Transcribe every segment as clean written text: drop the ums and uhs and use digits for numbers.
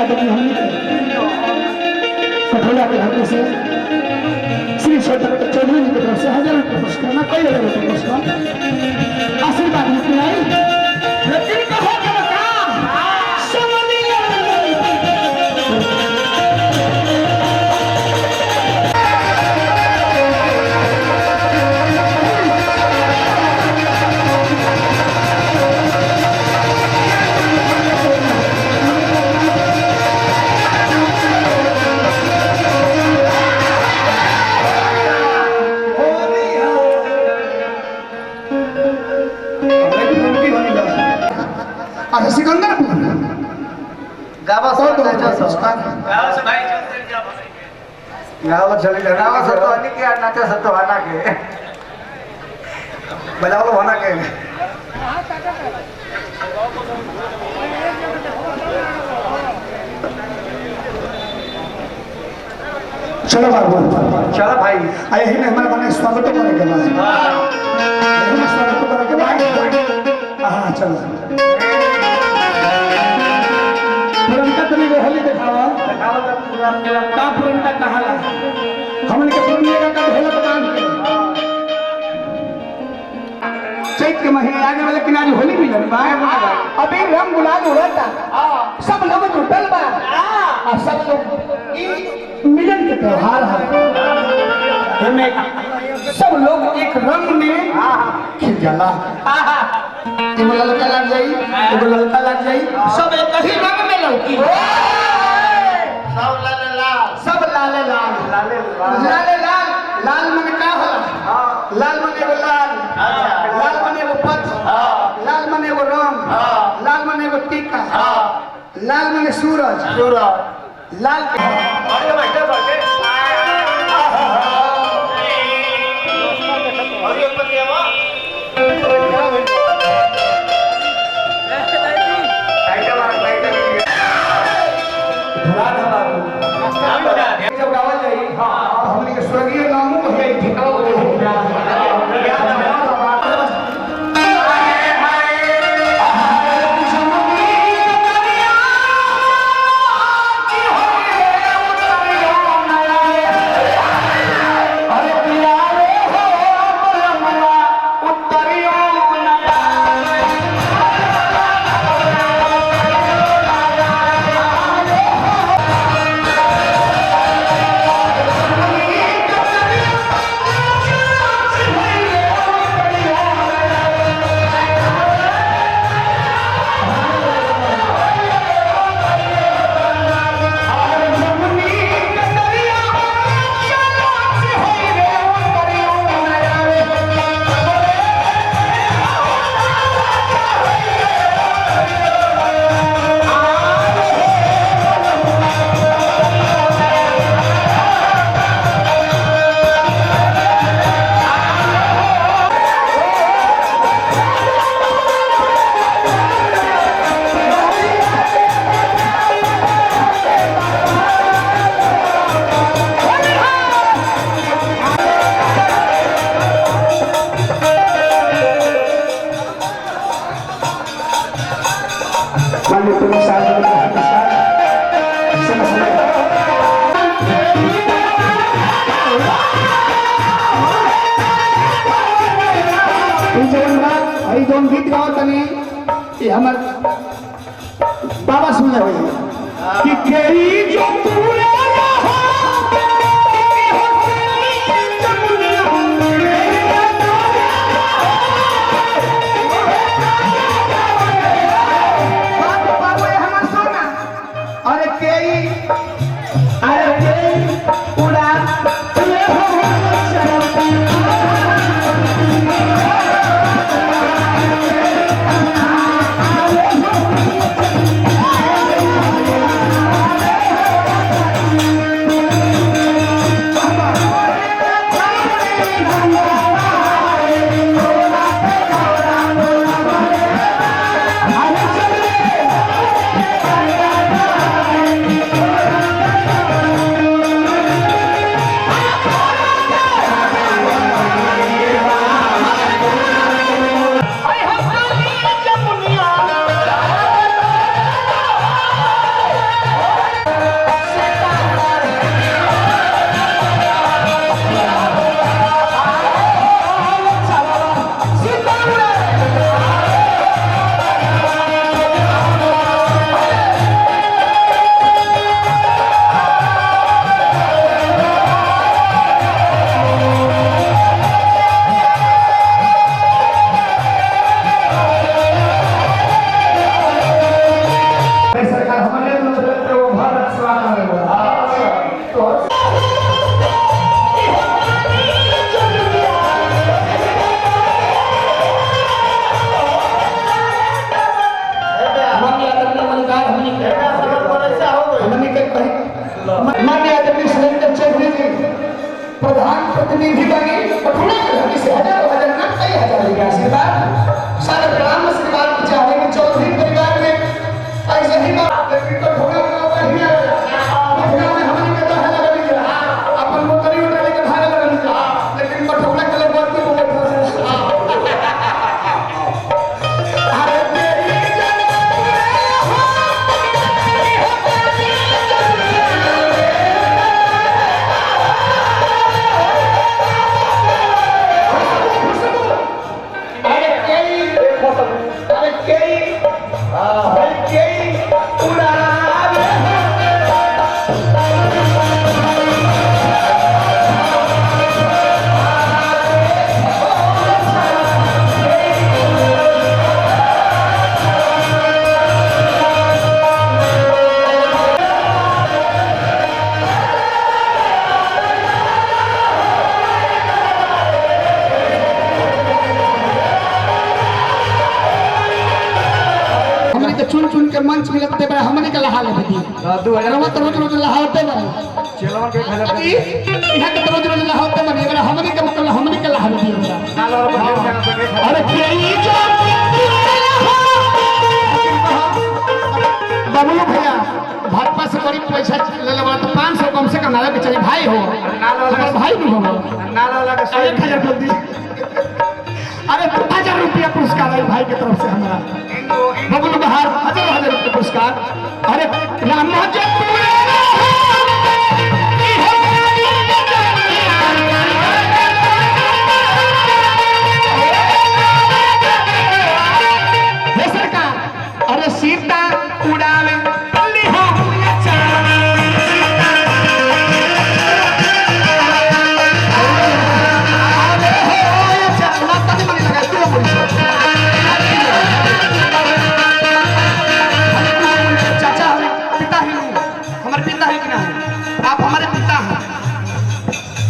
आदमी हमने कठोला के घर से श्री चौधरी जी की तरफ से 1000 रुपये पुरस्कार ना कई 1000 रुपये पुरस्कार आशीर्वाद मिलते आई लेकिन कहो कि सिकंदरपुर गावा से भाई गावा चले गावा से तो अन्य के नाचे से तो आना के बजाओ लो होना के चलो बाबू चलो भाई आए ही मेहमान बने स्वागत करने के बाद स्वागत करने के बाद हाँ चलो पुरनका तनी होली दिखावा का पुरनका कहाला हमन के पुरनिया का ढोलक बांध के चैत के महीने आने वाले किनारे होली मिलन बा अभी रंग गुलाल उड़ता सब लोग जुटल बा और सब लोग ई मिलन के त्योहार है हमें सब लोग एक रंग में खिल जाला एगो लड़का लग जाई एगो लड़का लग जाई सब एक ही रंग में लौकी सब लाले लाल लाले लाल लाल मन का होला लाल मन एगो लाल लाल मन एगो पथ लाल मन एगो रंग लाल मन एगो टीका लाल मन सूरज लाल स्वर्गीय नामों जोन गीत गाओ तनी ये हमर बाबा सुन ले कि केरी जो तूने प्रतिनिधि बनी पठुना के से हजारों हजार ना कई हजार रुपया आशीर्वाद सारे ग्राम आशीर्वाद चाहेंगे चौधरी परिवार में ऐसे ही बात लेकिन पठुना का पहिया पठुना में हमने के तो है लगा लिया अपन मोटरी उठा लेके भाग लगा लिया लेकिन पठुना के लोग बात को बैठा से अरे तेरी चुन चुन के मंच मिलते बड़े हमने के लहा लेते दी 2000 रोज रोज लहाते बने चलवा के खा अभी यहां के रोज रोज लहाते बने बड़ा हमने के मतलब हमने के लहा दी अरे केई जो बबलू भैया भाजपा से बड़ी पैसा ले ले तो 500 कम से कम नाला के चाहिए भाई हो हमारा भाई भी हो नाला लगा 1000 बोल दी अरे 1000 रुपया पुरस्कार है भाई की तरफ से हमारा बबलू बहार 1000 रुपये पुरस्कार अरे राम सरकार अरे सीता उड़ावे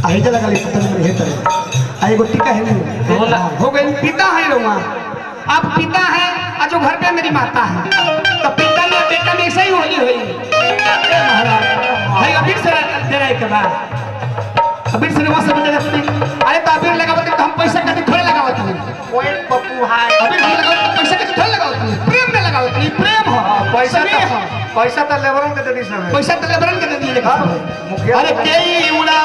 आइए लगा ले पता नहीं है तरह आइए टीका है हो गई पिता है रोमा आप पिता है और जो घर पे मेरी माता है तो पिता में बेटा में ऐसे ही होली हुई महाराज भाई अबीर से दे रहे के बाद अबीर से वो समझ लगते अरे तो अबीर लगावत तो हम पैसा कभी थोड़े लगावत नहीं ओए पप्पू हाय अबीर लगावत पैसा कभी थोड़े लगावत नहीं प्रेम में लगावत नहीं प्रेम हो पैसा तो लेबरन के दे दी सब पैसा तो लेबरन के दे दी मुखिया अरे केई उड़ा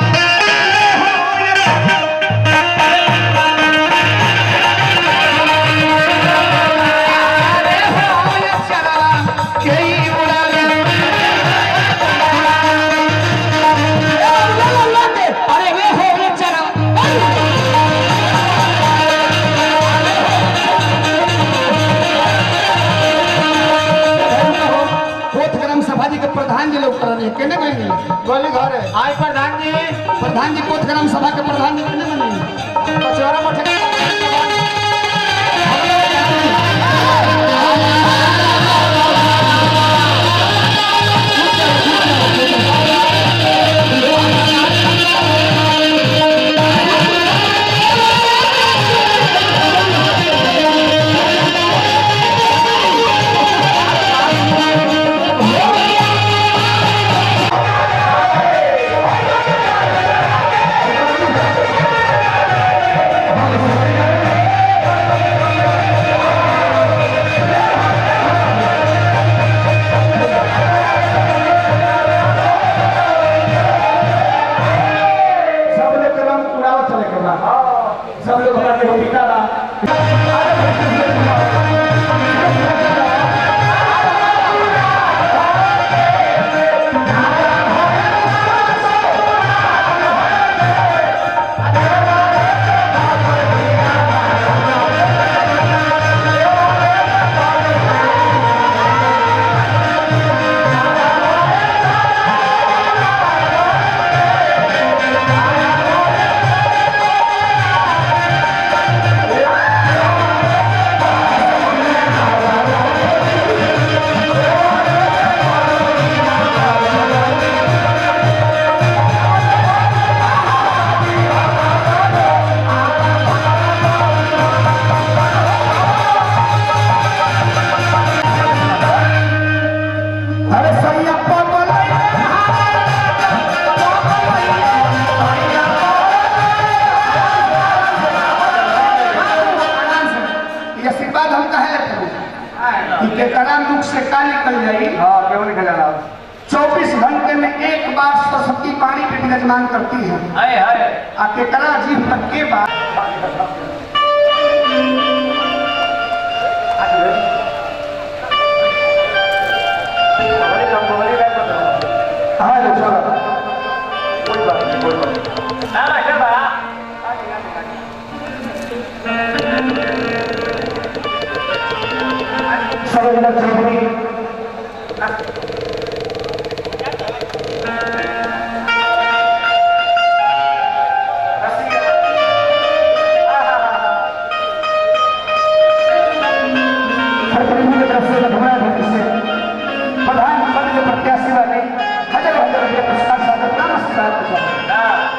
प्रधान जी लोग करने केने बनी गोली घर है आय प्रधान जी कोटग्राम सभा के प्रधान जी केने बनी कचौरा मठ बाद हम कहे लगते कि केकरा मुख से का निकल जाई। हाँ क्यों नहीं खजाना 24 घंटे में एक बार सरस्वती पानी पे विराजमान करती है। आ केकरा जीव तक के बाद प्रधानमंत्री के प्रत्याशी वाले हजार रुपये पुरस्कार साधक नमस्कार।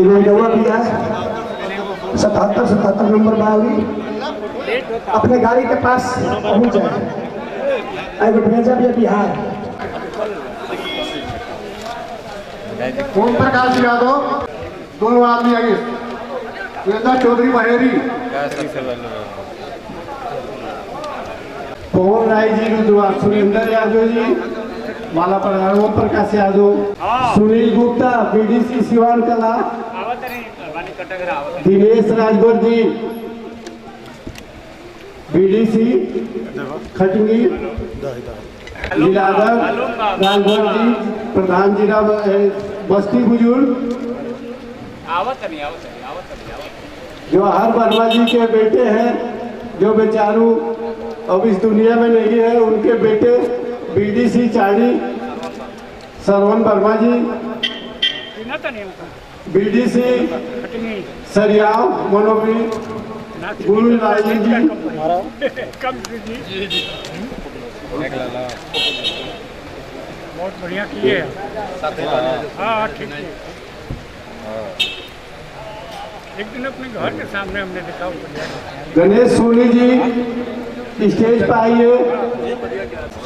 भैया 77 नंबर बावरी अपने गाड़ी के पास पहुंच जाए। भेजा भी बिहार ओम प्रकाश यादव दोनों आदमी आगे वेदा चौधरी बहेरी पवन राय जी रुद्रवा सुरेंद्र यादव जी माला प्रधान ओम प्रकाश यादव सुनील गुप्ता बीडीसी सिवान कला दिनेश राजभर जी बीडीसी खटंगी लीलाधर राजभर जी प्रधान जिला बस्ती बुजुर्ग जवाहर वर्मा जी के बेटे हैं जो बेचारू अब इस दुनिया में नहीं है, उनके बेटे बीडीसी चाड़ी सरवन वर्मा जी, बीडीसी सरियाव मनोबी गुरु लाल जी, बहुत बढ़िया किए। हाँ ठीक है। एक दिन अपने घर के सामने हमने देखा। गणेश सोनी जी स्टेज पर आइए।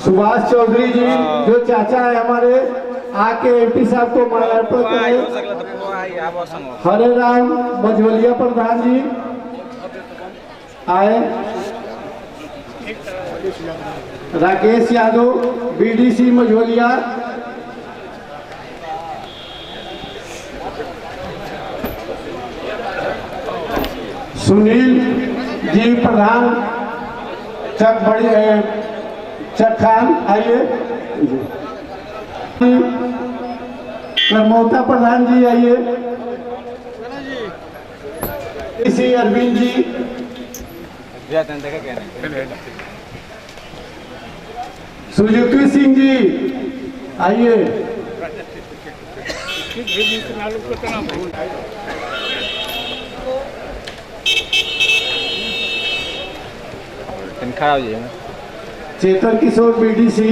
सुभाष चौधरी जी जो चाचा है हमारे, आके एमपी साहब को माल्यार्पण करें। हरे राम मझवलिया प्रधान जी आए। राकेश यादव बीडीसी मझवलिया। सुनील जी प्रधान चक खान आइए। प्रमोता प्रधान जी आइए। इसी अरविंद जी, सुजुकी सिंह जी आइए। खड़ा हो जाइए। चेतन किशोर बीडीसी।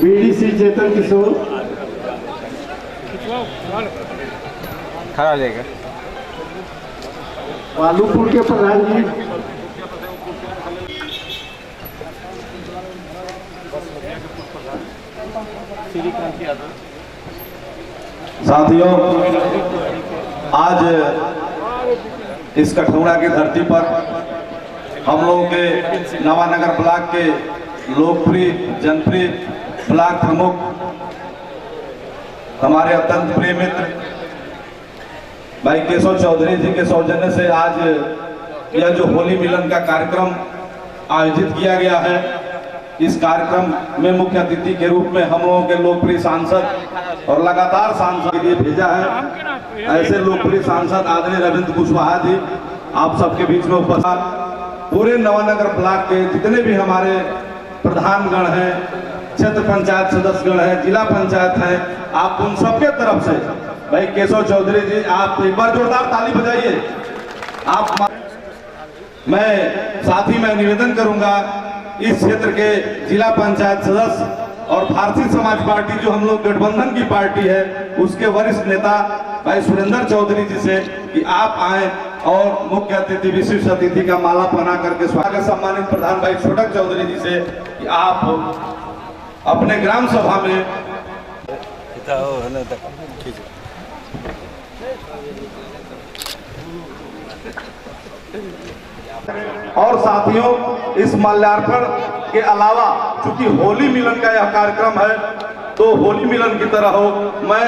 बीडीसी चेतन किशोर खड़ा हो जाएगा। वालूपुर के प्रधान जी साथियों, आज इस कठौड़ा की धरती पर हम लोगों के नवानगर ब्लॉक के लोकप्रिय जनप्रिय ब्लॉक प्रमुख, हमारे अत्यंत प्रिय मित्र भाई केशव चौधरी जी के सौजन्य से आज यह जो होली मिलन का कार्यक्रम आयोजित किया गया है, इस कार्यक्रम में मुख्य अतिथि के रूप में हम लोगों के लोकप्रिय सांसद और लगातार सांसद के लिए भेजा है ऐसे लोकप्रिय सांसद आदरणीय रविंद्र कुशवाहा जी आप सबके बीच में उपस्थित, पूरे नवानगर ब्लॉक के जितने भी हमारे प्रधानगण हैं, क्षेत्र पंचायत सदस्यगण हैं, जिला पंचायत हैं, आप उन सबके तरफ से भाई केशव चौधरी जी आप एक बार जोरदार ताली बजाइए। आप मैं साथ ही मैं निवेदन करूंगा इस क्षेत्र के जिला पंचायत सदस्य और भारतीय समाज पार्टी जो हम लोग गठबंधन की पार्टी है उसके वरिष्ठ नेता भाई सुरेंद्र चौधरी जी से कि आप आए और मुख्य अतिथि विशिष्ट अतिथि का माला पहना करके स्वागत, सम्मानित प्रधान भाई छोटक चौधरी जी से कि आप अपने ग्राम सभा में और साथियों इस माल्यार्पण के अलावा चूंकि होली मिलन का यह कार्यक्रम है तो होली मिलन की तरह हो, मैं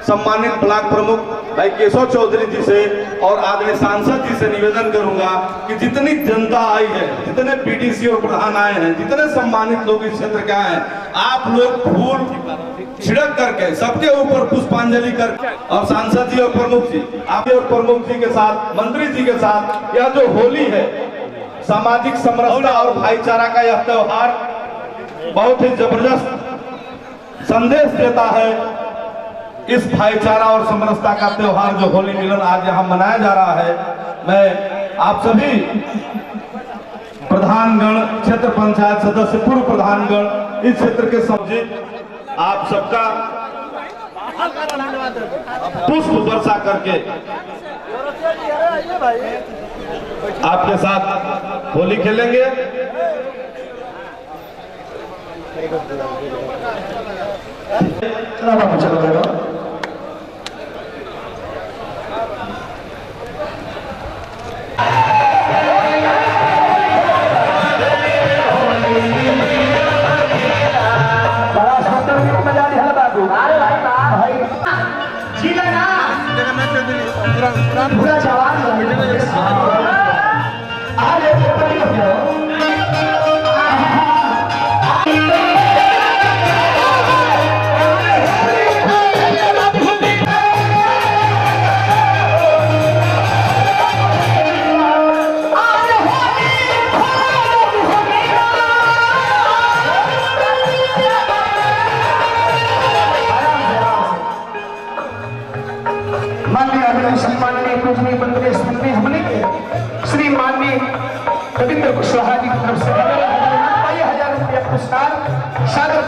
सम्मानित ब्लॉक प्रमुख भाई केशव चौधरी जी से और आदरणीय सांसद जी से निवेदन करूंगा कि जितनी जनता आई है, जितने पीडीसी और प्रधान आए हैं, जितने सम्मानित लोग इस क्षेत्र के आए हैं, आप लोग फूल छिड़क करके सबके ऊपर पुष्पांजलि करके और सांसद जी और प्रमुख जी आप और प्रमुख जी के साथ मंत्री जी के साथ यह जो होली है सामाजिक समरसता और भाईचारा का यह त्योहार बहुत ही जबरदस्त संदेश देता है। इस भाईचारा और समरसता का त्योहार जो होली मिलन आज यहाँ मनाया जा रहा है, मैं आप सभी प्रधानगण, क्षेत्र पंचायत सदस्य, पूर्व प्रधानगण, इस क्षेत्र के समझे आप सबका पुष्प वर्षा करके आपके साथ होली खेलेंगे। चलो पूरा जवान अरे श्री माननीय रविंद्र कुशवाहा जी की तरफ से 1000 रुपया पुरस्कार सादर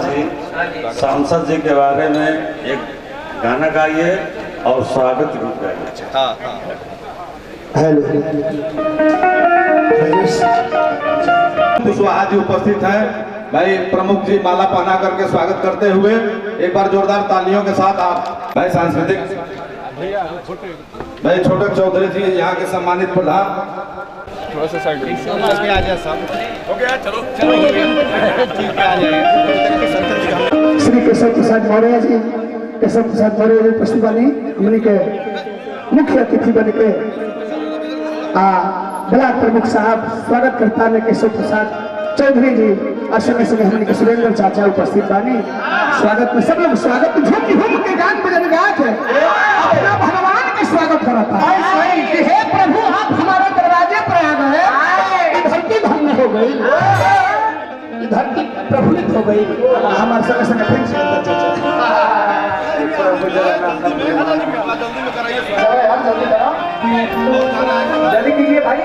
जी सांसद जी के बारे में एक गाना गाइए और स्वागत गीत गाइए। कुशवाहा जी उपस्थित हैं। भाई प्रमुख जी माला पहना करके स्वागत करते हुए एक बार जोरदार तालियों के साथ आप भाई सांस्कृतिक भाई छोटक चौधरी जी यहाँ के सम्मानित प्रधान। थोड़ा सा साइड आ जाए सब हो गया। चलो श्री केशव प्रसाद मौर्य जी उपस्थित बनी हमने के मुख्य अतिथि बन के ब्लॉक प्रमुख साहब स्वागत करता में केशव प्रसाद चौधरी जी और समय समय हमने के सुरेंद्र चाचा उपस्थित बनी। स्वागत में सब लोग स्वागत झूम के गान बजन गात है अपना भगवान के स्वागत कराता है। हे प्रभु आप हमारे दरवाजे पर आ गए, धरती धन्य हो गई, धरती प्रफुल्लित हो गई। हमारे संग संग फिर से जल्दी कीजिए भाई।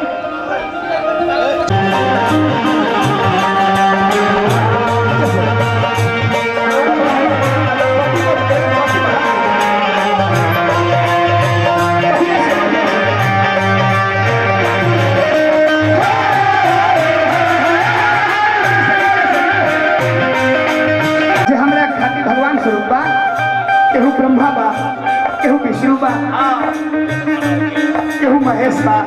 केहू ब्रह्मा बा, केहू विष्णु बा, केहू महेश बा,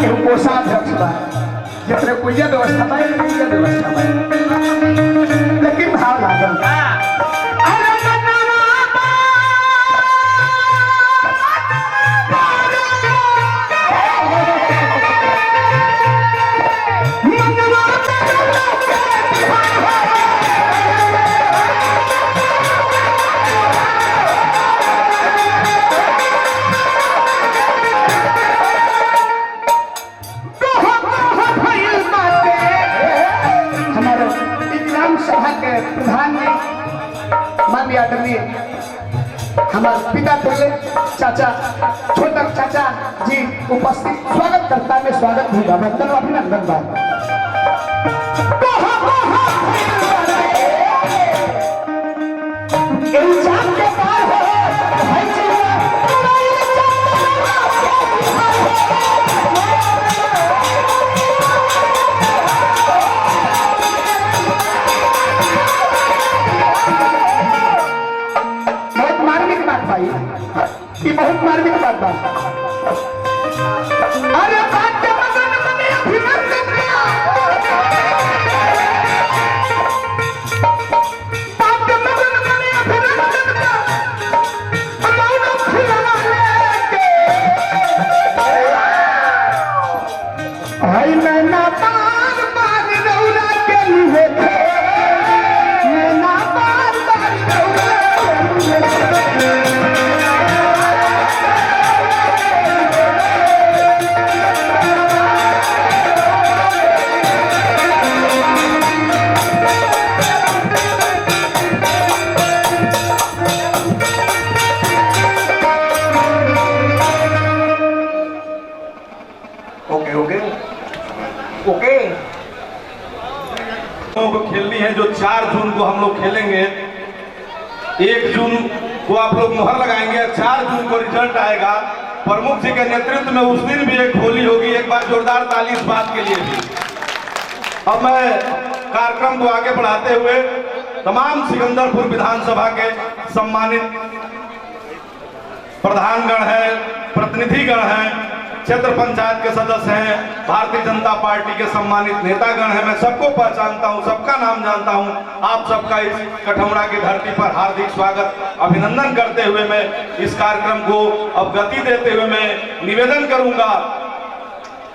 केहू कोषाध्यक्ष बा, जितने पूजा व्यवस्था बा लेकिन भाव लागल आदरणीय हमारे पिता तुल्य चाचा छोटक चाचा जी उपस्थित स्वागत करता में स्वागत होगा। वंदन अभिनंदन बा बहुत मार्मिक बात बा। अरे बात के मगन बने अभिनंदन दिया, बात के मगन बने अभिनंदन दिया, अलाउना खिलाना लेके आई मैना बार बार रौला के लिए थे, मैना बार बार रौला के लिए थे। को खेलनी है जो 4 जून को हम लोग खेलेंगे। 1 जून को आप लोग मुहर लगाएंगे, 4 जून को रिजल्ट आएगा। प्रमुख जी के नेतृत्व में उस दिन भी एक होली होगी। एक बार जोरदार ताली इस बात के लिए भी। अब मैं कार्यक्रम को आगे बढ़ाते हुए तमाम सिकंदरपुर विधानसभा के सम्मानित प्रधानगण हैं, प्रतिनिधिगण हैं, क्षेत्र पंचायत के सदस्य हैं, भारतीय जनता पार्टी के सम्मानित नेतागण हैं, मैं सबको पहचानता हूं, सबका नाम जानता हूं। आप सबका इस कठौरा की धरती पर हार्दिक स्वागत, अभिनंदन करते हुए मैं इस कार्यक्रम को अब गति देते हुए मैं निवेदन करूंगा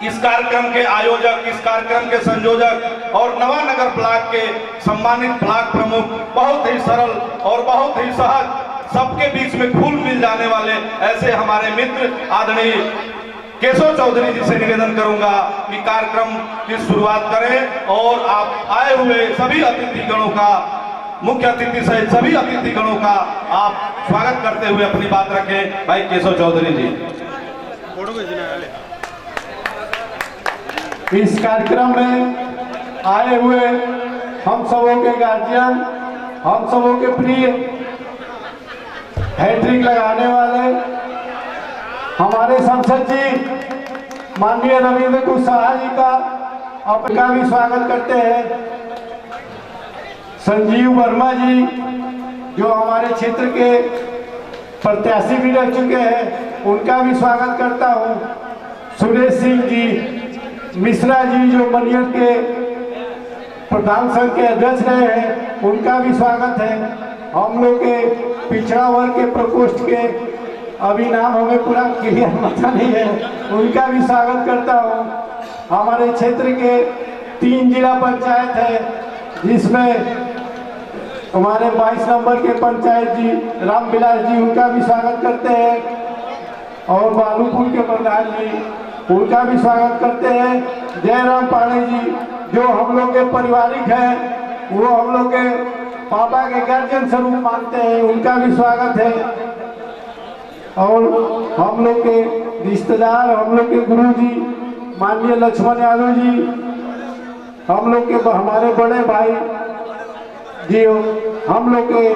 इस कार्यक्रम के आयोजक, इस कार्यक्रम के संयोजक और नवानगर ब्लॉक के सम्मानित ब्लॉक प्रमुख, बहुत ही सरल और बहुत ही सहज, सबके बीच में घुल मिल जाने वाले ऐसे हमारे मित्र आदरणीय केशव चौधरी जी से निवेदन करूंगा कि कार्यक्रम की शुरुआत करें और आप आए हुए सभी अतिथिगणों का, मुख्य अतिथि सहित सभी अतिथिगणों का आप स्वागत करते हुए अपनी बात रखें। भाई केशव चौधरी जी। इस कार्यक्रम में आए हुए हम सबों के गार्जियन, हम सबों के प्रिय, हैट्रिक लगाने वाले हमारे सांसद जी माननीय रविंद्र कुशवाहा जी का आपका भी स्वागत करते हैं। संजीव वर्मा जी जो हमारे क्षेत्र के प्रत्याशी भी रह चुके हैं, उनका भी स्वागत करता हूं। सुरेश सिंह जी मिश्रा जी जो मनियर के प्रधान संघ के अध्यक्ष रहे हैं, उनका भी स्वागत है। हम लोग के पिछड़ा वर्ग के प्रकोष्ठ के अभी नाम हमें पूरा क्लियर पता नहीं है, उनका भी स्वागत करता हूँ। हमारे क्षेत्र के 3 जिला पंचायत है, जिसमें हमारे 22 नंबर के पंचायत जी रामविलास जी, उनका भी स्वागत करते हैं। और बालूपुर के प्रधान जी, उनका भी स्वागत करते हैं। जयराम पांडे जी जो हम लोग के पारिवारिक हैं, वो हम लोग के पापा के गार्जियन स्वरूप मानते हैं, उनका भी स्वागत है। और हम लोग के रिश्तेदार, हम लोग के गुरु जी माननीय लक्ष्मण यादव जी, हम लोग के हमारे बड़े भाई जी, हम लोग के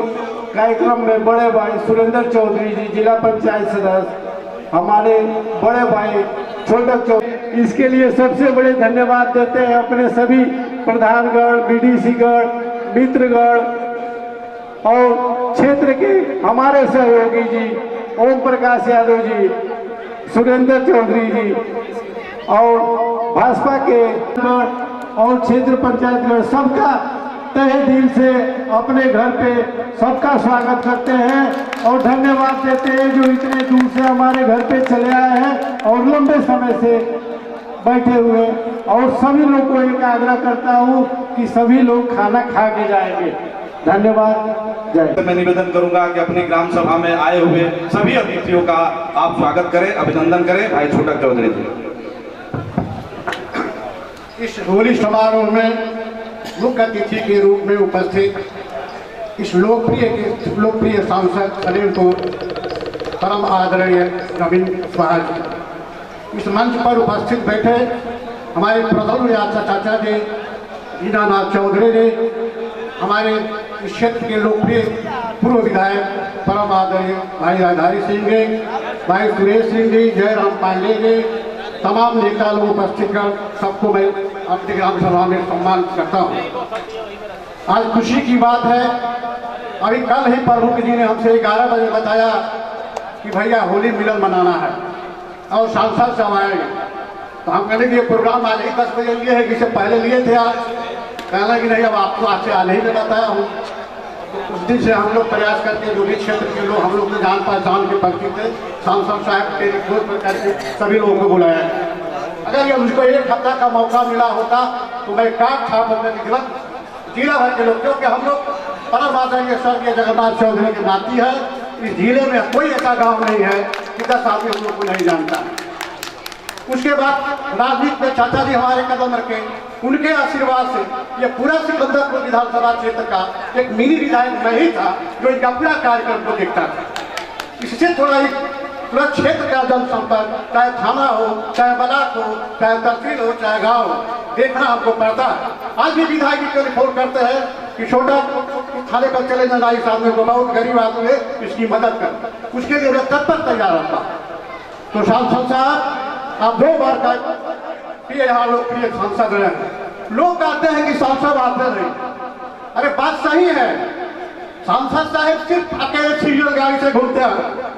कार्यक्रम में बड़े भाई सुरेंद्र चौधरी जी जिला पंचायत सदस्य, हमारे बड़े भाई छोटे चौधरी, इसके लिए सबसे बड़े धन्यवाद देते हैं अपने सभी प्रधानगण, बीडीसीगण, मित्रगण और क्षेत्र के हमारे सहयोगी जी ओम प्रकाश यादव जी, सुरेंद्र चौधरी जी और भाजपा के और क्षेत्र पंचायत सबका तहे दिल से अपने घर पे सबका स्वागत करते हैं और धन्यवाद देते हैं जो इतने दूर से हमारे घर पे चले आए हैं और लंबे समय से बैठे हुए। और सभी लोग को एक आग्रह करता हूँ कि सभी लोग खाना खा के जाएंगे। धन्यवाद। जय। मैं निवेदन करूंगा कि अपनी ग्राम सभा में आए हुए सभी अतिथियों का आप स्वागत करें, अभिनंदन करें। भाई छोटक चौधरी जी। इस होली समारोह में मुख्य अतिथि के रूप में उपस्थित इस लोकप्रिय सांसद अनिल को परम आदरणीय रविंद्र कुशवाहा जी, इस मंच पर उपस्थित बैठे हमारे प्रथम चाचा जी दीनानाथ चौधरी जी, हमारे इस क्षेत्र के लोकप्रिय पूर्व विधायक परम आदरणीय भाई राधारी सिंह जी, भाई सुरेश सिंह जी, जयराम पांडे जी, तमाम नेता लोग उपस्थित कर सबको मैं अपनी ग्राम सभा में सम्मान करता हूँ। आज खुशी की बात है, अभी कल ही प्रमुख जी ने हमसे 11 बजे बताया कि भैया होली मिलन मनाना है और सांसद सब आएंगे। तो हम कहने कि ये प्रोग्राम आज ही 10 बजे लिए है, जिसे पहले लिए थे आज। कहना कि नहीं, अब आपको आज से आने ही में बताया हूँ। तो उस दिन से हम लोग प्रयास करके जो भी क्षेत्र के लोग हम लोग जान पहचान के परिचित थे, सांसद साहब के रिपोर्ट पर करके सभी लोगों को बुलाया। अगर ये मुझको 1 हफ्ता का मौका मिला होता तो मैं काट छाप जिला भर के लोग, क्योंकि हम लोग परम आदरणीय स्वर्गीय जगन्नाथ चौधरी के नाती है। इस जिले में कोई ऐसा गांव नहीं है कि 10 आदमी हम लोग को नहीं जानता। उसके बाद राजनीति में चाचा जी हमारे कदम रखे, उनके आशीर्वाद से ये पूरा सिकंदरपुर विधानसभा क्षेत्र का एक मिनी विधायक मैं ही था जो इनका पूरा कार्यक्रम को देखता था। इससे थोड़ा पूरा क्षेत्र का जनसंपर्क, चाहे थाना हो, चाहे ब्लॉक हो, चाहे तहसील हो, चाहे गाँव हो, देखना हमको पड़ता है। आज भी विधायक को रिपोर्ट करते हैं कि छोटा थाने पर चले जाना, इस आदमी को बहुत गरीब आदमी है, इसकी मदद कर, उसके लिए मैं तत्पर तैयार रहता। तो सांसद साहब, आप 2 बार का यहाँ लोकप्रिय सांसद रहे। लोग कहते हैं कि सांसद आते नहीं, अरे बात सही है, सांसद साहब सिर्फ अकेले सीरियल गाड़ी से घूमते हैं,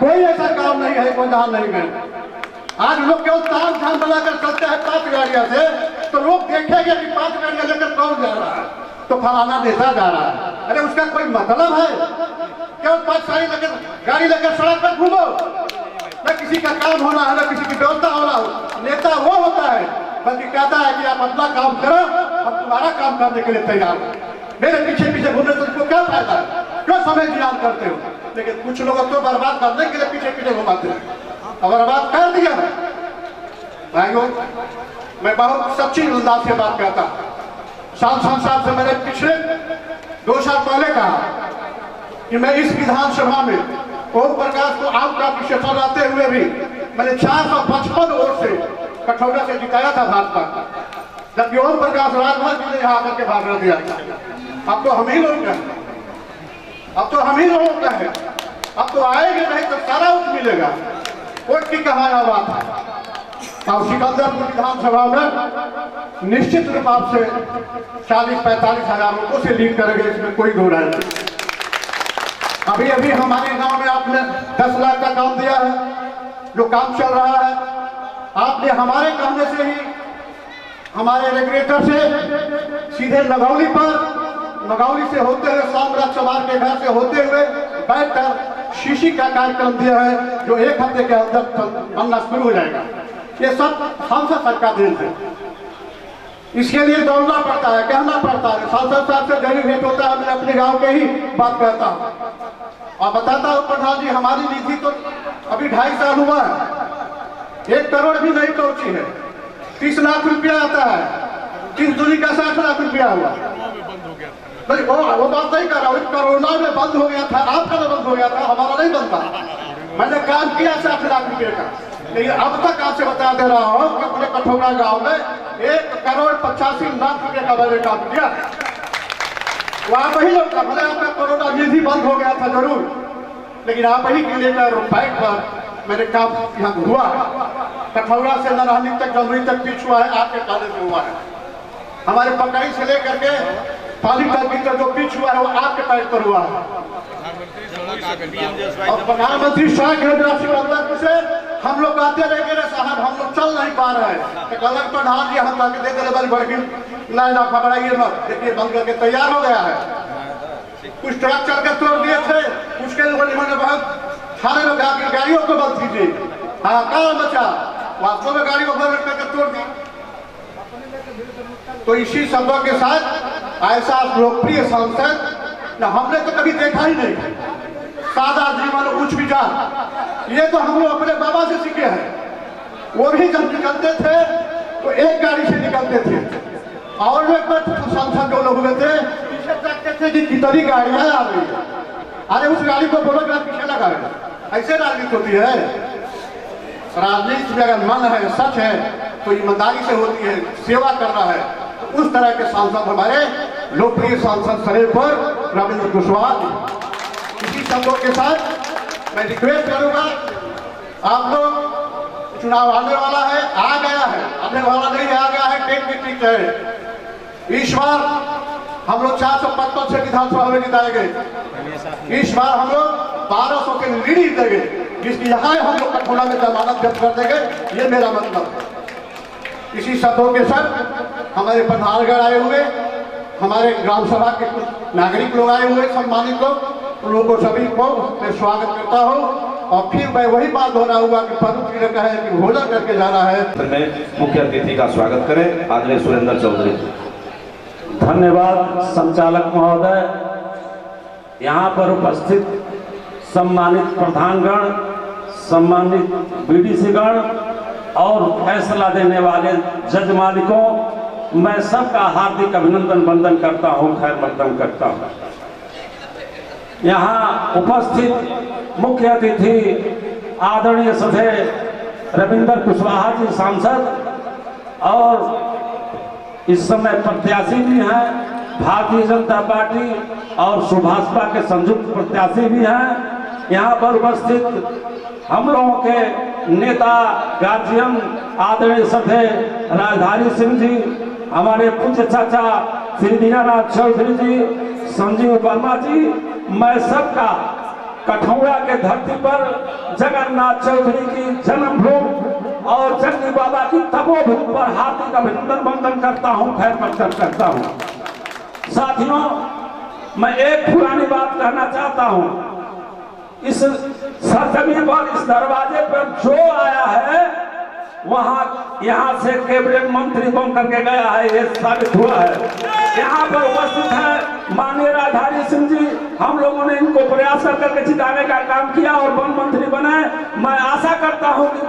कोई ऐसा काम नहीं है, कोई नाम नहीं है। आज लोग केवल ताम झाम बनाकर चलते हैं 5 गाड़ियां से, तो लोग देखेंगे कि 5 गाड़ियां लेकर कौन जा रहा है, तो फलाना नेता जा रहा है। अरे उसका कोई मतलब है? केवल 5 गाड़ी लेकर सड़क पर घूमो, न किसी का काम होना है, न किसी की व्यवस्था होना हो। नेता वो होता है बल्कि कहता है कि आप अपना काम करो, हम तुम्हारा काम करने के लिए तैयार हो। मेरे पीछे पीछे घूमने से तुमको क्या फायदा है? क्यों समय जियान करते हो? लेकिन कुछ लोग तो बर्बाद करने के लिए पीछे पीछे घुमाते हैं, और बर्बाद कर दिया। भाइयों, मैं बहुत सच्ची अंदाज से बात कहता हूँ। सांसद साहब से मैंने पिछले 2 साल पहले कहा कि मैं इस विधानसभा में ओम प्रकाश को आउट का विशेषण रहते हुए भी मैंने 455 वोट से कठौरा से जिताया था भाजपा, जबकि ओम प्रकाश राजभर जी ने यहाँ आकर के भाग दिया। अब तो हम ही लोग हैं, अब तो हम ही लोगों का है, अब तो आएंगे नहीं तो सारा वोट मिलेगा। वोट की कहा बात है। और सिकंदरपुर विधानसभा में निश्चित रूप से 40-45 हजार वोटों से लीड करेंगे, इसमें कोई दो राय नहीं। अभी अभी हमारे गांव में आपने 10 लाख का काम दिया है, जो काम चल रहा है। आपने हमारे कहने से ही हमारे रेगुलेटर से सीधे लगौली से होते हुए सामराज चमार के घर से होते हुए बैठकर शीशी का कार्यक्रम दिया है, जो 1 हफ्ते के अंदर बनना शुरू हो जाएगा। ये सब सांसद साहब का देन है। इसके लिए दौड़ना पड़ता है, कहना पड़ता है। सांसद साहब से जरूर भेंट होता है, मैं अपने गांव के ही बात कहता हूँ और बताता हूँ। प्रधान जी, हमारी निधि तो अभी 2.5 साल हुआ है, 1 करोड़ भी नहीं पहुंची है। 30 लाख रुपया आता है, 30 दूनी का 60 लाख रुपया हुआ। नहीं, वो बात नहीं कर रहा हूँ। कोरोना में बंद हो गया था, आपका तो बंद हो गया था, हमारा नहीं बनता। मैंने काम किया 60 लाख रुपये का, लेकिन अब तक आपसे बता दे रहा हूँ कि अपने कठौरा गांव में 1 करोड़ 85 लाख रुपये का मैंने काम किया। वहाँ वही लोग का, भले आपका कोरोना निधि बंद हो गया था जरूर, लेकिन आप ही के लिए बैठ पर मैंने काम यहाँ हुआ। कठौरा से नरहनी तक जमुई तक पिच हुआ है, आपके काले में हुआ है। हमारे पकड़ी से लेकर के पाली टंकी तक जो पिच हुआ है वो आपके पैर पर हुआ है। और प्रधानमंत्री सड़क योजना सिकंदरपुर से हम लोग आते रहे साहब, हम लोग चल नहीं पा रहे हैं, तो कल प्रधान जी हम ताकि दे दे बड़ी ना घबराइए मत, देखिए बंद करके तैयार हो गया है। कुछ ट्रक चल के तोड़ दिए थे, उसके लिए इन्होंने बहुत थाने में गाड़ियों को बंद कीजिए। हाँ, कहाँ बचा? वास्तव में गाड़ी को बंद करके तोड़ दी। तो इसी शब्दों के साथ ऐसा लोकप्रिय सांसद हमने तो कभी देखा ही नहीं। सादा जीवन, उच्च विचार, ये तो हम लोग अपने बाबा से सीखे हैं। वो भी जब निकलते थे तो 1 गाड़ी से निकलते थे, और एक बार सांसद जो लोग हुए थे पीछे देखते थे कि कितनी गाड़ियां आ रही है। अरे उस गाड़ी को बोलो कि पीछे लगा रहे। ऐसे राजनीति होती है। राजनीति में अगर मन है, सच है, तो ईमानदारी से होती है, सेवा करना है। तो उस तरह के सांसद हमारे लोकप्रिय सांसद सरेर पर रविंद्र कुशवाहा जी। इसी शब्दों के साथ मैं रिक्वेस्ट करूंगा, आप लोग, चुनाव आने वाला है, आ गया है, आने वाला नहीं आ गया है, टेक मीटिंग है। इस बार हम लोग 455 से विधानसभा में जिताए गए। इस बार हम लोग 1200 के लीड जीतेंगे, जिसकी यहाँ हम लोग कठौरा में जमानत जब्त कर देंगे। ये मेरा मतलब है। इसी शब्दों के साथ हमारे प्रधानगढ़ आए हुए, हमारे ग्राम सभा के कुछ नागरिक लोग आए हुए, सम्मानित लोगों को सभी को मैं स्वागत करता हूँ। और फिर मैं वही बात दोहरा हुआ कि पवित्र जी ने कहा है कि भोजन करके जाना है। मुख्य अतिथि का स्वागत करें आदरणीय सुरेंद्र चौधरी। धन्यवाद संचालक महोदय। यहाँ पर उपस्थित सम्मानित प्रधानगण, सम्मानित बीडीसी गण और फैसला देने वाले जज मालिकों, मैं सबका हार्दिक अभिनंदन वंदन करता हूँ, खैर मकदम करता हूँ। यहाँ उपस्थित मुख्य अतिथि आदरणीय सधे रविंद्र कुशवाहा जी सांसद और इस समय प्रत्याशी भी हैं भारतीय जनता पार्टी और सुभाषपा के संयुक्त प्रत्याशी भी हैं। यहाँ पर उपस्थित हम लोगों के नेता गार्जियन आदरणीय सधे राजधारी सिंह जी, हमारे पूज्य चाचा श्री दीनानाथ चौधरी जी, संजीव वर्मा जी, मैं सबका कठौड़ा के धरती पर जगन्नाथ चौधरी की जन्मभूमि और जगनी बाबा की तपोभूमि पर हार्दिक अभिनंदन वंदन करता हूँ, खैर मकदम करता हूँ। साथियों, मैं एक पुरानी बात कहना चाहता हूँ। इस सरजमीन पर, इस दरवाजे पर जो आया है वहां यहाँ से कैबिनेट मंत्री बन करके गया है, ये साबित हुआ है। यहाँ पर उपस्थित है माननीय राजधारी सिंह जी, हम लोगों ने इनको प्रयास करके जिताने का काम किया और वन मंत्री बने। मैं आशा करता हूँ कि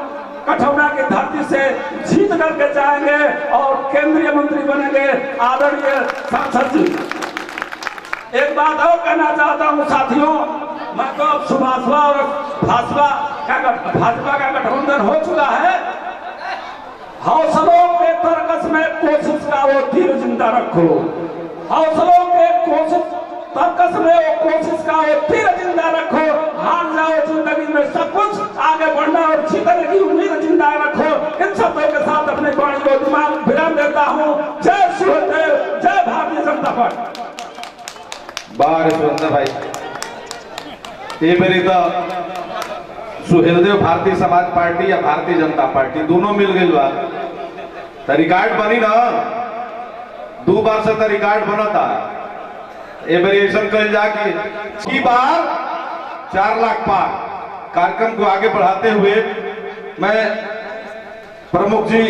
कठौड़ा की धरती से जीत करके जाएंगे और केंद्रीय मंत्री बनेंगे आदरणीय सांसद जी। एक बात और कहना चाहता हूँ साथियों, मैं तो अब सुभाषपा और भाजपा का गठबंधन हो चुका है। हौसलों के तरकस में कोशिश का वो तीर जिंदा रखो, हौसलों के तरकस में वो कोशिश का वो तीर जिंदा रखो। हार जाओ जिंदगी में सब कुछ, आगे बढ़ना और जीतने की उम्मीद जिंदा रखो। इन शब्दों के साथ अपने वाणी को विराम देता हूँ। जय सुहेलदेव, जय भारतीय जनता पार्टी। बार सुरेंद्र भाई, ये मेरी तो सुहेलदेव भारतीय समाज पार्टी या भारतीय जनता पार्टी दोनों मिल गई बा। तो रिकॉर्ड बनी ना, 2 बार से तो रिकॉर्ड बना था। ये मेरी ऐसा कल जाके बार 4 लाख पार कार्यक्रम को आगे बढ़ाते हुए मैं प्रमुख जी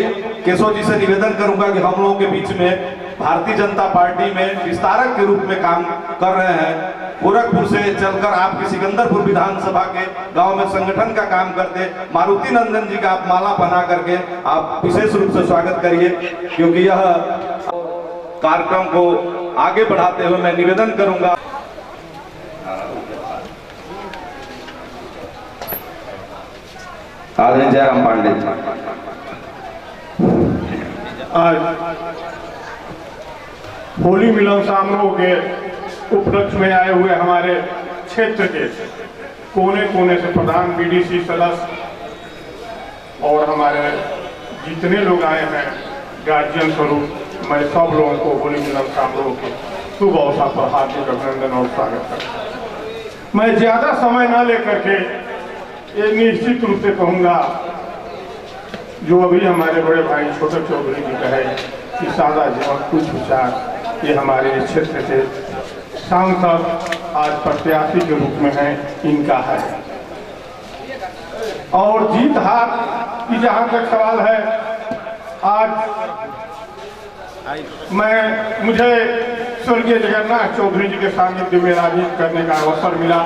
केशव जी से निवेदन करूंगा कि हम लोगों के बीच में भारतीय जनता पार्टी में विस्तारक के रूप में काम कर रहे हैं। गोरखपुर से चलकर आपके सिकंदरपुर विधानसभा के गांव में संगठन का काम करते मारुति नंदन जी का आप माला बना करके आप विशेष रूप से स्वागत करिए, क्योंकि यह कार्यक्रम को आगे बढ़ाते हुए मैं निवेदन करूंगा। आदरणीय जयराम पांडे आज होली मिलन समारोह के उपलक्ष्य में आए हुए हमारे क्षेत्र के कोने कोने से प्रधान बीडीसी सदस्य और हमारे जितने लोग आए हैं गार्जियन स्वरूप, मैं सब लोगों को होली मिलन समारोह के शुभ अवसर पर हार्दिक अभिनंदन और स्वागत करता हूँ। मैं ज़्यादा समय न लेकर के ये निश्चित रूप से कहूँगा, जो अभी हमारे बड़े भाई छोटे चौधरी जी कहे कि सादा जीवन कुछ विचार, ये हमारे क्षेत्र के सांसद आज प्रत्याशी के रूप में है, इनका है। और जीत हार की जहाँ तक सवाल है, आज मुझे स्वर्गीय जगन्नाथ चौधरी जी के सानिध्य में राजनीति करने का अवसर मिला।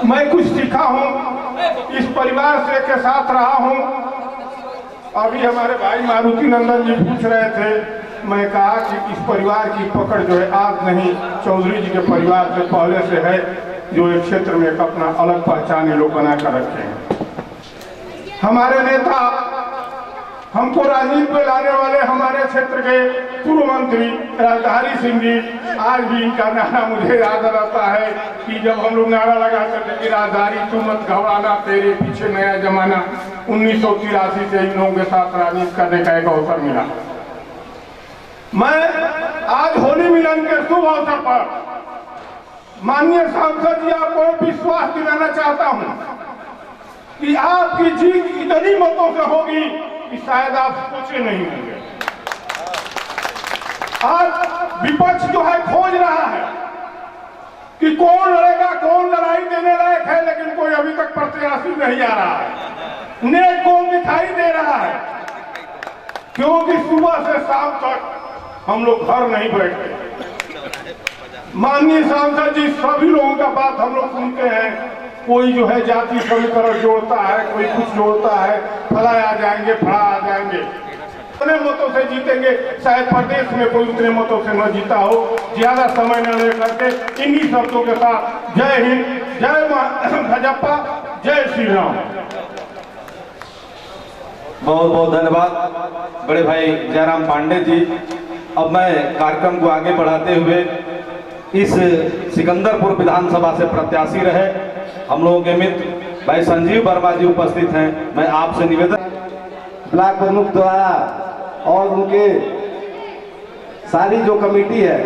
मैं कुछ सीखा हूँ, इस परिवार से के साथ रहा हूँ। अभी हमारे भाई मारुति नंदन जी पूछ रहे थे, मैं कहा कि इस परिवार की पकड़ जो है आज नहीं, चौधरी जी के परिवार से पहले से है, जो एक क्षेत्र में एक अपना अलग पहचान ये लोग बना कर रखे हैं। हमारे नेता, हमको राजनीति में लाने वाले हमारे क्षेत्र के पूर्व मंत्री राजधारी सिंह जी, आज भी इनका नारा मुझे याद रहता है कि जब हम लोग नारा लगाते थे कि राजधारी तू मत घबराना, तेरे पीछे नया जमाना। 1983 से इन लोगों के साथ राजनीति करने का एक अवसर मिला। मैं आज होली मिलन के शुभ अवसर पर माननीय सांसद जी आपको विश्वास दिलाना चाहता हूं कि आपकी जीत इतनी मतों से होगी कि शायद आप सोचे नहीं होंगे। आज विपक्ष जो है खोज रहा है कि कौन लड़ेगा, कौन लड़ाई देने लायक है, लेकिन कोई अभी तक प्रत्याशी नहीं आ रहा है। नेक कौन दिखाई दे रहा है, क्योंकि सुबह से शाम तक हम लोग घर नहीं बैठते। माननीय सांसद जी, सभी लोगों का बात हम लोग सुनते हैं। कोई जो है जाति समीकरण जोड़ता है, कोई कुछ जोड़ता है, फला आ जाएंगे, फला आ जाएंगे, उतने मतों से जीतेंगे। शायद प्रदेश में कोई उतने मतों से न जीता हो। ज्यादा समय न लेकर के इन्हीं शब्दों के साथ जय हिंद, जय भाजपा, जय श्री राम। बहुत बहुत धन्यवाद बड़े भाई जयराम पांडे जी। अब मैं कार्यक्रम को आगे बढ़ाते हुए इस सिकंदरपुर विधानसभा से प्रत्याशी रहे हम लोगों के मित्र भाई संजीव वर्मा जी उपस्थित हैं। मैं आपसे निवेदन ब्लॉक प्रमुख द्वारा और उनके सारी जो कमेटी है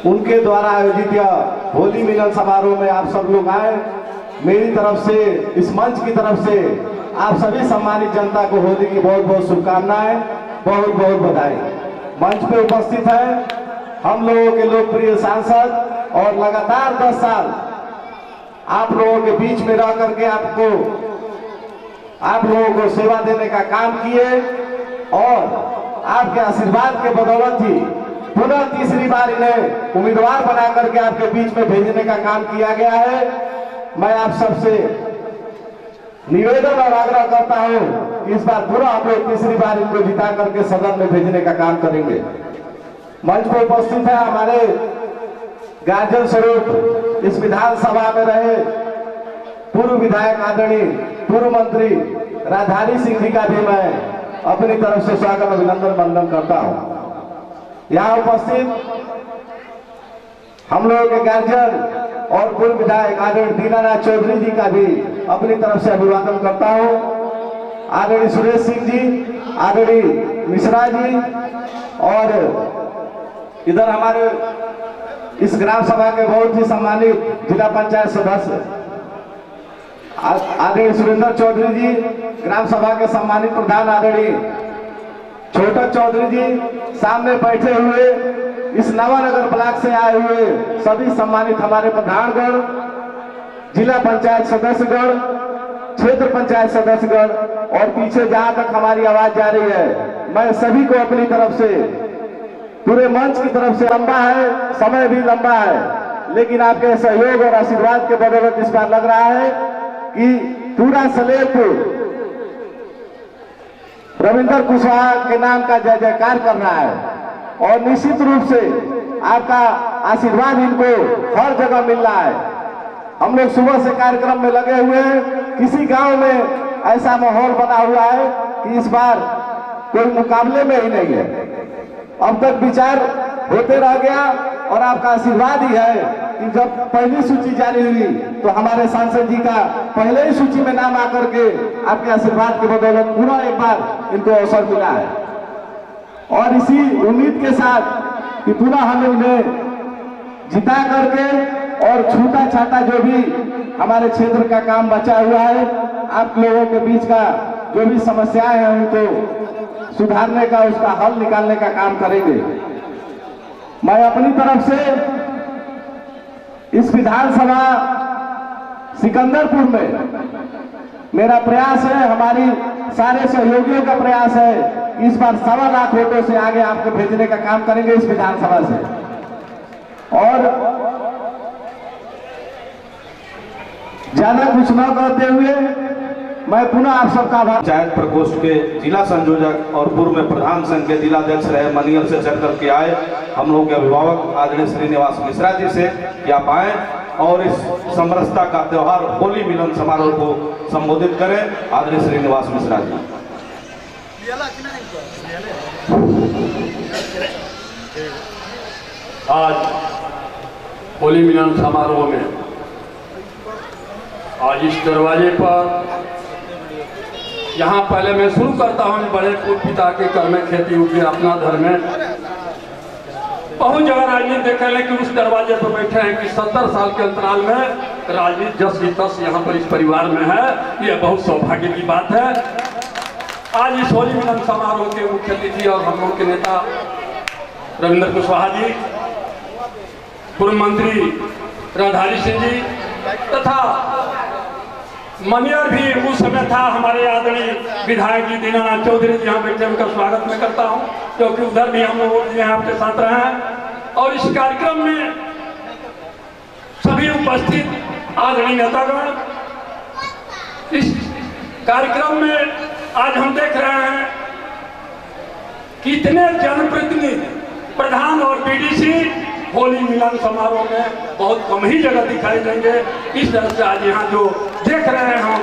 उनके द्वारा आयोजित यह होली मिलन समारोह में आप सब लोग आए। मेरी तरफ से, इस मंच की तरफ से आप सभी सम्मानित जनता को होली की बहुत बहुत शुभकामनाएं, बहुत बहुत बधाई। मंच पे उपस्थित है हम लोगों के लोकप्रिय सांसद और लगातार 10 साल आप लोगों के बीच में रह करके आप लोगों को सेवा देने का काम किए और आपके आशीर्वाद के बदौलत ही पुनः तीसरी बार इन्हें उम्मीदवार बना करके आपके बीच में भेजने का काम किया गया है। मैं आप सबसे निवेदन और आग्रह करता हूं कि इस बार पूरा आप लोग तीसरी बार इनको जिता करके सदन में भेजने का काम करेंगे। मंच पर उपस्थित है हमारे गार्जियन स्वरूप इस विधानसभा में रहे पूर्व विधायक आदरणीय पूर्व मंत्री राधारी सिंह जी का भी मैं अपनी तरफ से स्वागत अभिनंदन वंदन करता हूं। यहाँ उपस्थित हम लोगों के गार्जियन और पूर्व विधायक आदरणीय दीनानाथ चौधरी जी का भी अपनी तरफ से अभिवादन करता हूं। आदरणीय सुरेश सिंह जी, आदरणीय मिश्रा जी और इधर हमारे इस ग्राम सभा के बहुत ही सम्मानित जिला पंचायत सदस्य आदरणीय सुरेंद्र चौधरी जी, ग्राम सभा के सम्मानित प्रधान आदरणीय छोटा चौधरी जी, सामने बैठे हुए इस नवानगर ब्लॉक से आए हुए सभी सम्मानित हमारे प्रधानगण, जिला पंचायत सदस्यगण, क्षेत्र पंचायत सदस्यगण और पीछे जहां तक हमारी आवाज जा रही है, मैं सभी को अपनी तरफ से, पूरे मंच की तरफ से, लंबा है समय भी लंबा है लेकिन आपके सहयोग और आशीर्वाद के बदौलत इस बार लग रहा है कि पूरा सलेमपुर रविंद्र कुशवाहा के नाम का जय जयकार कर रहा है और निश्चित रूप से आपका आशीर्वाद इनको हर जगह मिल रहा है। हम लोग सुबह से कार्यक्रम में लगे हुए हैं, किसी गांव में ऐसा माहौल बना हुआ है कि इस बार कोई मुकाबले में ही नहीं है। अब तक विचार होते रह गया और आपका आशीर्वाद ही है कि जब पहली सूची जारी हुई तो हमारे सांसद जी का पहले ही सूची में नाम आकर के आपके आशीर्वाद के बदौलत पूरा एक बार इनको अवसर मिला है और इसी उम्मीद के साथ कि पुनः हम इन्हें जिता करके और छूटा छाटा जो भी हमारे क्षेत्र का काम बचा हुआ है, आप लोगों के बीच का जो भी समस्याएं हैं उनको सुधारने का, उसका हल निकालने का काम करेंगे। मैं अपनी तरफ से इस विधानसभा सिकंदरपुर में मेरा प्रयास है, हमारी सारे सहयोगियों का प्रयास है कि इस बार 1.25 लाख वोटों से आगे आपको भेजने का काम करेंगे इस विधानसभा से। और ज्यादा कुछ न करते हुए मैं पुनः आप सबका आभार। पंचायत प्रकोष्ठ के जिला संयोजक और पूर्व में प्रधान संघ के जिलाध्यक्ष रहे मनियल से चल करके आए हम लोग के अभिभावक आदरणीय श्रीनिवास मिश्रा जी से कि आप आए और इस समरसता का त्योहार होली मिलन समारोह को संबोधित करें। आदरणीय श्रीनिवास मिश्रा जी। आज होली मिलन समारोह में आज इस दरवाजे पर यहाँ पहले मैं शुरू करता हूँ बड़े पूर्व पिता के कर में खेती उठी अपना धर्म में बहुत जगह राजनीति देखे लेकिन उस दरवाजे पर बैठे हैं कि 70 साल के अंतराल में राजनीति जस की तस यहाँ पर इस परिवार में है। ये बहुत सौभाग्य की बात है। आज इस होली मिलन समारोह के मुख्य अतिथि और हम लोग के नेता रविंद्र कुशवाहा जी, पूर्व मंत्री राधारी सिंह जी तथा मनियर भी उस समय था हमारे आदरणीय विधायक जी दीनानाथ चौधरी जी यहाँ बैठे उनका स्वागत मैं करता हूँ क्योंकि उधर भी हम लोग यहाँ आपके साथ रहे हैं। और इस कार्यक्रम में सभी उपस्थित आदरणीय नेतागण, इस कार्यक्रम में आज हम देख रहे हैं कितने जनप्रतिनिधि, प्रधान और बीडीसी होली मिलन समारोह में बहुत कम ही जगह दिखाई देंगे। इस तरह से आज यहाँ जो देख रहे हो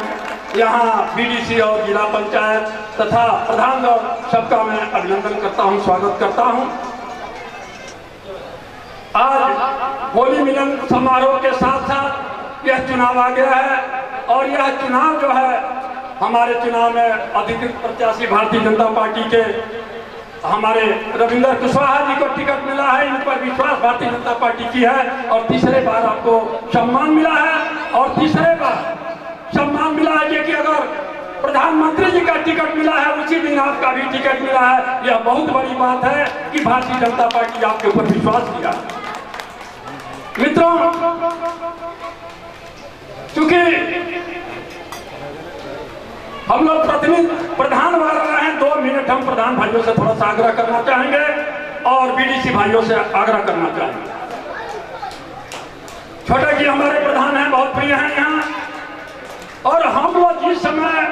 यहाँ बीडीसी और जिला पंचायत तथा प्रधान और सबका मैं अभिनंदन करता हूँ, स्वागत करता हूँ। आज होली मिलन समारोह के साथ साथ यह चुनाव आ गया है और यह चुनाव जो है हमारे चुनाव में अधिकृत प्रत्याशी भारतीय जनता पार्टी के हमारे रविंद्र कुशवाहा जी को टिकट मिला है। इन पर विश्वास भारतीय जनता पार्टी की है और तीसरे बार आपको सम्मान मिला है और तीसरे बार सम्मान मिला है कि अगर प्रधानमंत्री जी का टिकट मिला है उसी दिन आपका भी टिकट मिला है। यह बहुत बड़ी बात है कि भारतीय जनता पार्टी आपके ऊपर विश्वास किया। मित्रों, चूंकि हम लोग प्रधान वाला रहे हैं, 2 मिनट हम प्रधान भाइयों से थोड़ा सा आग्रह करना चाहेंगे और बीडीसी भाइयों से आग्रह करना चाहेंगे। छोटे जी हमारे प्रधान हैं, बहुत प्रिय हैं यहाँ, और हम लोग जिस समय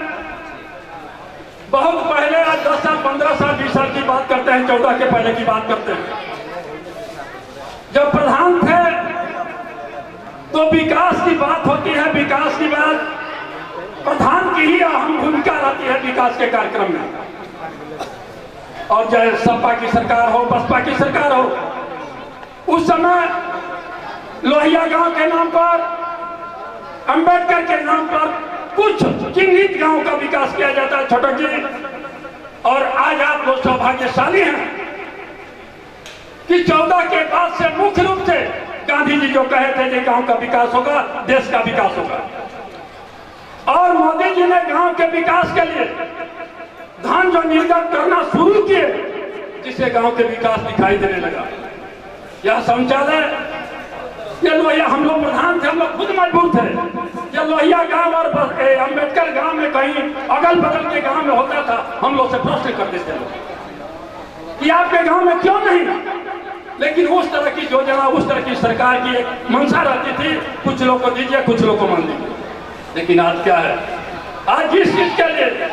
बहुत पहले 10 साल 15 साल 20 साल की बात करते हैं, 14 के पहले की बात करते हैं, जब प्रधान थे तो विकास की बात होती है। विकास की बात प्रधान की ही अहम भूमिका रहती है विकास के कार्यक्रम में। और चाहे सपा की सरकार हो, बसपा की सरकार हो, उस समय लोहिया गांव के नाम पर, अंबेडकर के नाम पर कुछ चिन्हित गांव का विकास किया जाता है छोटा जी। और आज आप लोग सौभाग्यशाली हैं कि 14 के बाद से मुख्य रूप से गांधी जी जो कहे थे कि गांव का विकास होगा, देश का विकास होगा, और मोदी जी ने गांव के विकास के लिए धन जो निर्गत करना शुरू किए, जिससे गांव के विकास दिखाई देने लगा। यह शौचालय, ये लोहिया, हम लोग प्रधान थे, हम लोग खुद मजबूर थे। ये लोहिया गांव और अंबेडकर गांव में कहीं अगल बगल के गांव में होता था, हम लोग से प्रश्न करते थे कि आपके गांव में क्यों नहीं। लेकिन उस तरह की योजना, उस तरह की सरकार की एक मंशा रहती थी, कुछ लोग को दीजिए, कुछ लोग को मान दीजिए। लेकिन आज क्या है, आज जिस चीज के लिए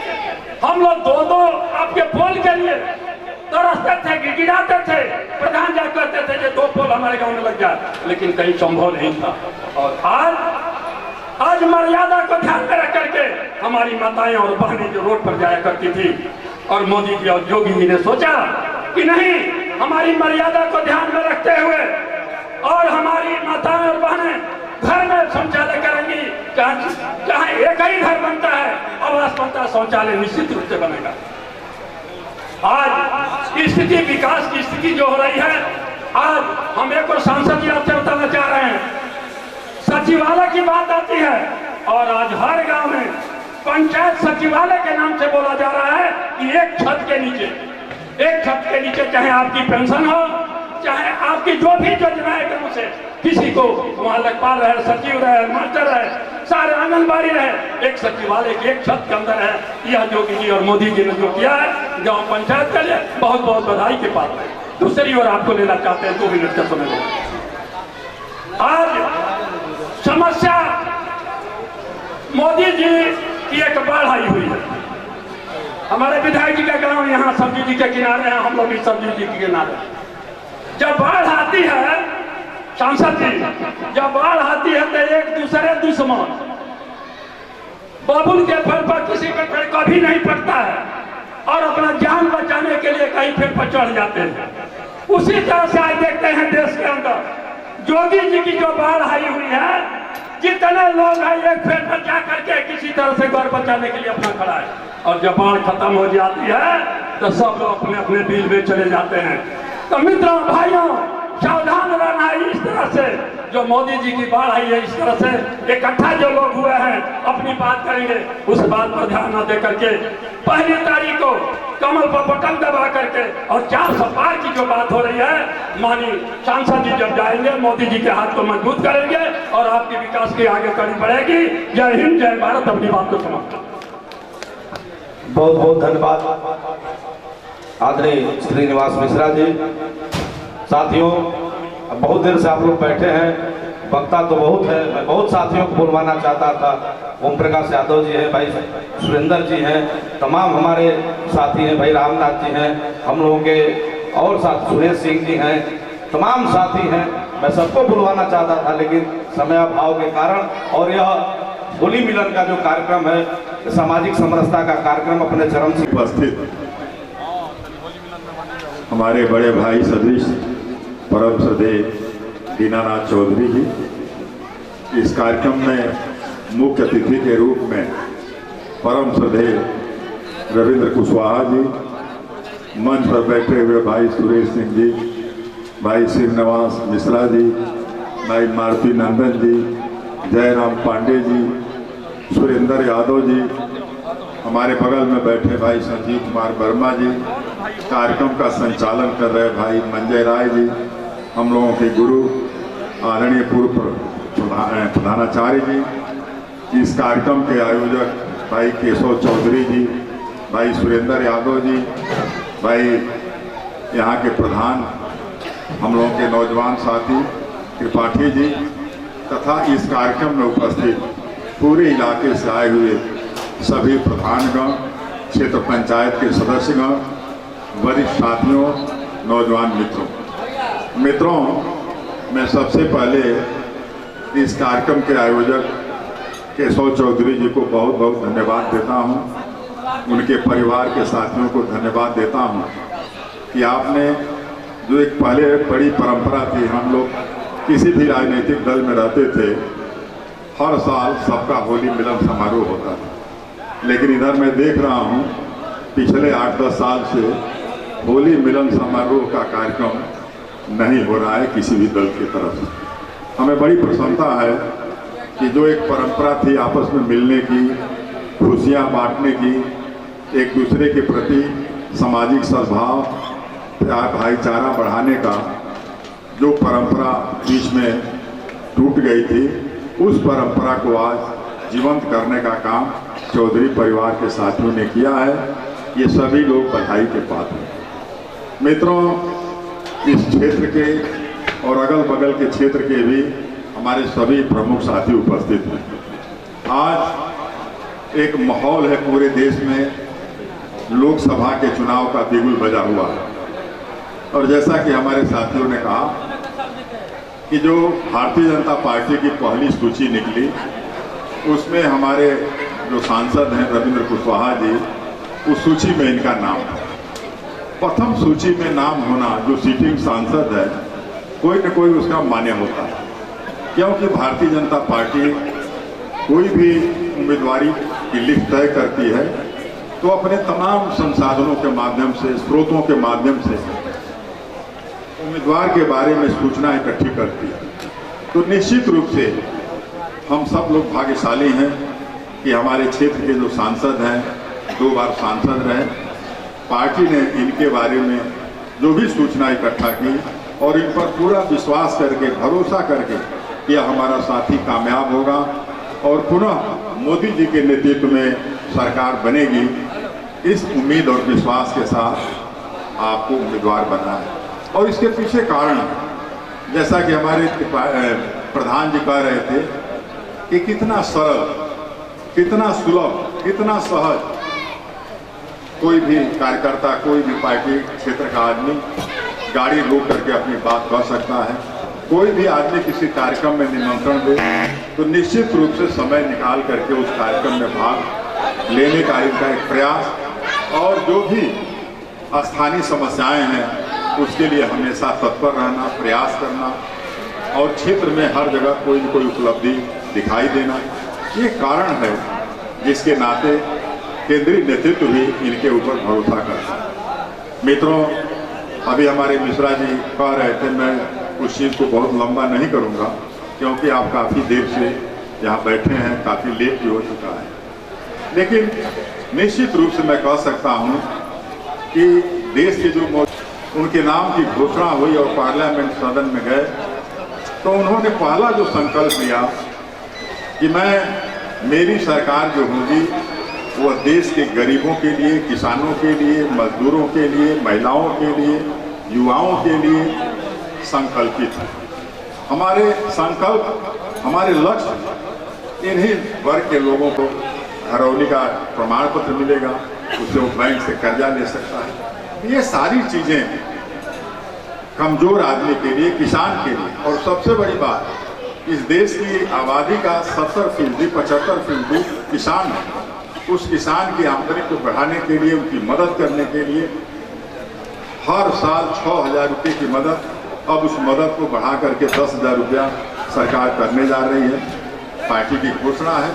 हम लोग 2 आपके पोल के लिए तरसते थे, गिड़गिड़ाते थे, प्रधान जा कहते थे कि 2 पोल हमारे गांव में लग जाए, लेकिन कहीं संभव नहीं था। और आज मर्यादा को ध्यान में रख करके हमारी माताएं और बहनें जो रोड पर जाया करती थी, और मोदी जी और योगी जी ने सोचा कि नहीं, हमारी मर्यादा को ध्यान में रखते हुए और हमारी माताएं और बहनें घर में शौचालय करेंगी। जहाँ एक ही घर बनता है, आवास बनता है, शौचालय निश्चित रूप से बनेगा। आज स्थिति, विकास की स्थिति जो हो रही है, आज हम एक और सांसद जी आपसे बताना चाह रहे हैं, सचिवालय की बात आती है और आज हर गांव में पंचायत सचिवालय के नाम से बोला जा रहा है कि एक छत के नीचे चाहे आपकी पेंशन हो, चाहे आपकी जो भी योजनाएं गांव से किसी को वहां लेखपाल रहे, सचिव रहे, मास्टर रहे, सारे आंगनबाड़ी रहे, एक सचिवालय की एक छत के अंदर है। यह योगी जी और मोदी जी ने जो किया है गांव पंचायत के लिए, बहुत बहुत बधाई के पात्र है। दूसरी ओर आपको लेना चाहते हैं, 2 मिनट का समय दो। आज समस्या मोदी जी की एक बाढ़ आई हुई है। हमारे विधायक जी का गांव यहाँ सब्जी जी के किनारे हैं, हम लोग भी सब्जी जी के किनारे। जब बाढ़ आती है, सांसद जी, जब बाढ़ आती है तो एक दूसरे दुश्मन बबुल के फल पर किसी पे पेड़ कभी नहीं पड़ता है और अपना जान बचाने के लिए कहीं पेड़ पर चढ़ जाते हैं। उसी तरह से आज देखते हैं देश के अंदर योगी जी की जो बाढ़ आई हुई है, जितने लोग हैं एक पेड़ पर जा करके किसी तरह से घर बचाने के लिए अपना खड़ा है, और जब बाढ़ खत्म हो जाती है तो सब लोग अपने अपने बिल में चले जाते हैं। तो मित्रों, भाइयों, सावधान रहना है। इस तरह से जो मोदी जी की बाढ़ आई है, इस तरह से इकट्ठा जो लोग हुए हैं अपनी बात करेंगे, उस बात पर ध्यान न दे करके 1 तारीख को कमल पर बटन दबा करके और 400 पार की जो बात हो रही है, मानी सांसद जी जब जाएंगे मोदी जी के हाथ को मजबूत करेंगे और आपके विकास की आगे कड़ी बढ़ेगी। जय हिंद, जय भारत। अपनी बात को समाप्त। बहुत बहुत धन्यवाद आदरणीय श्रीनिवास मिश्रा जी। साथियों, बहुत देर से आप लोग बैठे हैं, वक्ता तो बहुत है, मैं बहुत साथियों को बुलवाना चाहता था। ओम प्रकाश यादव जी हैं, भाई सुरेंद्र जी हैं, तमाम हमारे साथी हैं, भाई रामनाथ जी हैं, हम लोगों के और साथ सुरेश सिंह जी हैं, तमाम साथी हैं। मैं सबको बुलवाना चाहता था लेकिन समय अभाव के कारण और यह होली मिलन का जो कार्यक्रम है, सामाजिक समरसता का कार्यक्रम अपने चरम से उपस्थित हमारे बड़े भाई सदृश परम श्रद्धेय दीनानाथ चौधरी जी, इस कार्यक्रम में मुख्य अतिथि के रूप में परम श्रद्धेय रविंद्र कुशवाहा जी, मंच पर बैठे हुए भाई सुरेश सिंह जी, भाई श्रीनिवास मिश्रा जी, भाई मारुति नंदन जी, जयराम पांडे जी, सुरेंद्र यादव जी, हमारे बगल में बैठे भाई संजीव कुमार वर्मा जी, कार्यक्रम का संचालन कर रहे भाई मंजय राय जी, हम लोगों के गुरु आदरणीय पूर्व प्रधानाचार्य जी, इस कार्यक्रम के आयोजक भाई केशव चौधरी जी, भाई सुरेंद्र यादव जी, भाई यहाँ के प्रधान हम लोगों के नौजवान साथी त्रिपाठी जी, तथा इस कार्यक्रम में उपस्थित पूरे इलाके से आए हुए सभी प्रधानगण, क्षेत्र पंचायत के सदस्यगण, वरिष्ठ साथियों, नौजवान मित्रों, मैं सबसे पहले इस कार्यक्रम के आयोजक केशव चौधरी जी को बहुत बहुत धन्यवाद देता हूं, उनके परिवार के साथियों को धन्यवाद देता हूं कि आपने जो एक पहले बड़ी परंपरा थी, हम लोग किसी भी राजनीतिक दल में रहते थे, हर साल सबका होली मिलन समारोह होता था, लेकिन इधर मैं देख रहा हूं पिछले 8-10 साल से होली मिलन समारोह का कार्यक्रम नहीं हो रहा है किसी भी दल की तरफ से। हमें बड़ी प्रसन्नता है कि जो एक परंपरा थी आपस में मिलने की, खुशियां बांटने की, एक दूसरे के प्रति सामाजिक सद्भाव, प्यार भाईचारा बढ़ाने का जो परंपरा बीच में टूट गई थी, उस परंपरा को आज जीवंत करने का काम चौधरी परिवार के साथियों ने किया है। ये सभी लोग बधाई के पात्र हैं। मित्रों, इस क्षेत्र के और अगल बगल के क्षेत्र के भी हमारे सभी प्रमुख साथी उपस्थित हैं। आज एक माहौल है पूरे देश में, लोकसभा के चुनाव का बिगुल बजा हुआ है, और जैसा कि हमारे साथियों ने कहा कि जो भारतीय जनता पार्टी की पहली सूची निकली, उसमें हमारे जो सांसद हैं रविंद्र कुशवाहा जी, उस सूची में इनका नाम था। प्रथम सूची में नाम होना, जो सिटिंग सांसद है, कोई न कोई उसका मान्य होता है, क्योंकि भारतीय जनता पार्टी कोई भी उम्मीदवारी की लिस्ट तय करती है तो अपने तमाम संसाधनों के माध्यम से, स्रोतों के माध्यम से उम्मीदवार के बारे में सूचना इकट्ठी करती है। तो निश्चित रूप से हम सब लोग भाग्यशाली हैं कि हमारे क्षेत्र के जो सांसद हैं, 2 बार सांसद रहे, पार्टी ने इनके बारे में जो भी सूचना इकट्ठा की और इन पर पूरा विश्वास करके, भरोसा करके कि हमारा साथी कामयाब होगा और पुनः मोदी जी के नेतृत्व में सरकार बनेगी, इस उम्मीद और विश्वास के साथ आपको उम्मीदवार बनाया। और इसके पीछे कारण, जैसा कि हमारे प्रधान जी कह रहे थे कि कितना सरल, कितना सुलभ, कितना सहज कोई भी कार्यकर्ता, कोई भी पार्टी क्षेत्र का आदमी गाड़ी रोक करके अपनी बात कह सकता है। कोई भी आदमी किसी कार्यक्रम में निमंत्रण दे तो निश्चित रूप से समय निकाल करके उस कार्यक्रम में भाग लेने का इनका एक प्रयास, और जो भी स्थानीय समस्याएं हैं उसके लिए हमेशा तत्पर रहना, प्रयास करना, और क्षेत्र में हर जगह कोई न कोई उपलब्धि दिखाई देना, ये कारण है जिसके नाते केंद्रीय नेतृत्व भी इनके ऊपर भरोसा करता है। मित्रों, अभी हमारे मिश्रा जी कह रहे थे, मैं उस चीज़ को बहुत लंबा नहीं करूंगा क्योंकि आप काफ़ी देर से यहाँ बैठे हैं, काफ़ी लेट भी हो चुका है, लेकिन निश्चित रूप से मैं कह सकता हूँ कि देश के जो उनके नाम की घोषणा हुई और पार्लियामेंट सदन में गए तो उन्होंने पहला जो संकल्प लिया कि मेरी सरकार जो होगी वह देश के गरीबों के लिए, किसानों के लिए, मजदूरों के लिए, महिलाओं के लिए, युवाओं के लिए संकल्पित है। हमारे संकल्प, हमारे लक्ष्य, इन्हीं वर्ग के लोगों को घरौनी का प्रमाण पत्र मिलेगा, उससे वो बैंक से कर्जा ले सकता है। ये सारी चीजें कमजोर आदमी के लिए, किसान के लिए, और सबसे बड़ी बात इस देश की आबादी का 70% 75% किसान है। उस किसान की आमदनी को बढ़ाने के लिए, उनकी मदद करने के लिए हर साल 6,000 रुपये की मदद, अब उस मदद को बढ़ा करके 10,000 रुपया सरकार करने जा रही है। पार्टी की घोषणा है।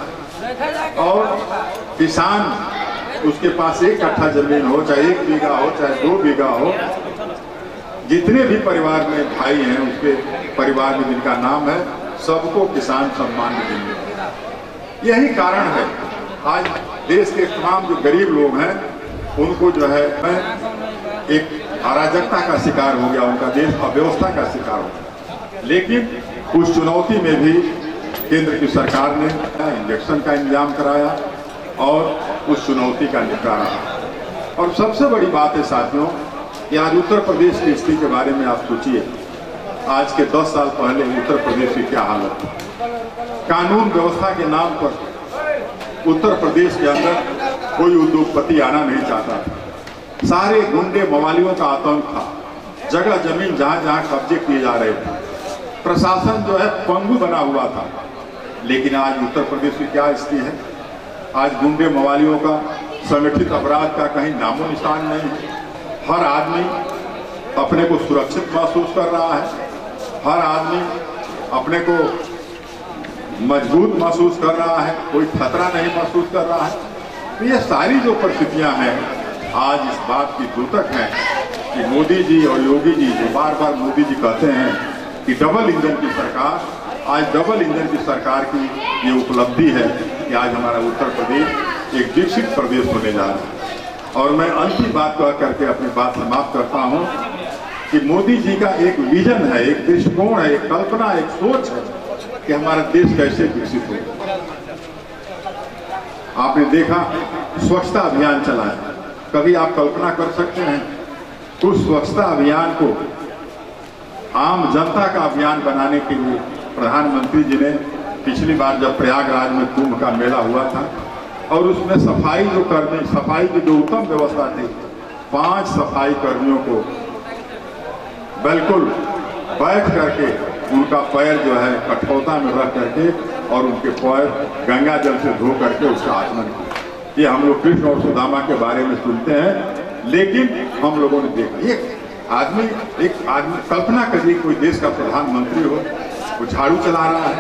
और किसान, उसके पास 1 कट्ठा जमीन हो, चाहे 1 बीघा हो, चाहे 2 बीघा हो, जितने भी परिवार में भाई हैं, उसके परिवार में जिनका नाम है, सबको किसान सम्मान मिलेंगे। यही कारण है आज देश के तमाम जो गरीब लोग हैं उनको जो है एक अराजकता का शिकार हो गया, उनका देश अव्यवस्था का शिकार हो गया। लेकिन उस चुनौती में भी केंद्र की सरकार ने इंजेक्शन का इंतजाम कराया और उस चुनौती का निपटारा। और सबसे बड़ी बात है साथियों कि आज उत्तर प्रदेश की स्थिति के बारे में आप सोचिए। आज के 10 साल पहले उत्तर प्रदेश की क्या हालत थी। कानून व्यवस्था के नाम पर उत्तर प्रदेश के अंदर कोई उद्योगपति आना नहीं चाहता था। सारे गुंडे मवालियों का आतंक था। जगह जमीन जहां जहां कब्जे किए जा रहे थे। प्रशासन जो है पंगु बना हुआ था। लेकिन आज उत्तर प्रदेश की क्या स्थिति है। आज गुंडे मवालियों का, संगठित अपराध का कहीं नामो निशान नहीं है। हर आदमी अपने को सुरक्षित महसूस कर रहा है। हर आदमी अपने को मजबूत महसूस कर रहा है, कोई खतरा नहीं महसूस कर रहा है। तो ये सारी जो परिस्थितियां हैं आज इस बात की द्योतक है कि मोदी जी और योगी जी जो बार बार मोदी जी कहते हैं कि डबल इंजन की सरकार, आज डबल इंजन की सरकार की ये उपलब्धि है कि आज हमारा उत्तर प्रदेश एक विकसित प्रदेश होने जा रहा है। और मैं अंतिम बात कह करके अपनी बात समाप्त करता हूँ कि मोदी जी का एक विजन है, एक दृष्टिकोण है, एक कल्पना, एक सोच है कि हमारा देश कैसे विकसित हो। आपने देखा स्वच्छता अभियान चला है। कभी आप कल्पना कर सकते हैं उस स्वच्छता अभियान को आम जनता का अभियान बनाने के लिए प्रधानमंत्री जी ने पिछली बार जब प्रयागराज में कुंभ का मेला हुआ था और उसमें सफाई की जो उत्तम व्यवस्था थी, 5 सफाई कर्मियों को बिल्कुल बैठ करके उनका पैर जो है कठौता में रख करके और उनके पैर गंगा जल से धो करके उसका आचमन किया। ये हम लोग कृष्ण और सुदामा के बारे में सुनते हैं, लेकिन हम लोगों ने देखा एक आदमी कल्पना करिए कोई देश का प्रधानमंत्री हो, वो झाड़ू चला रहा है,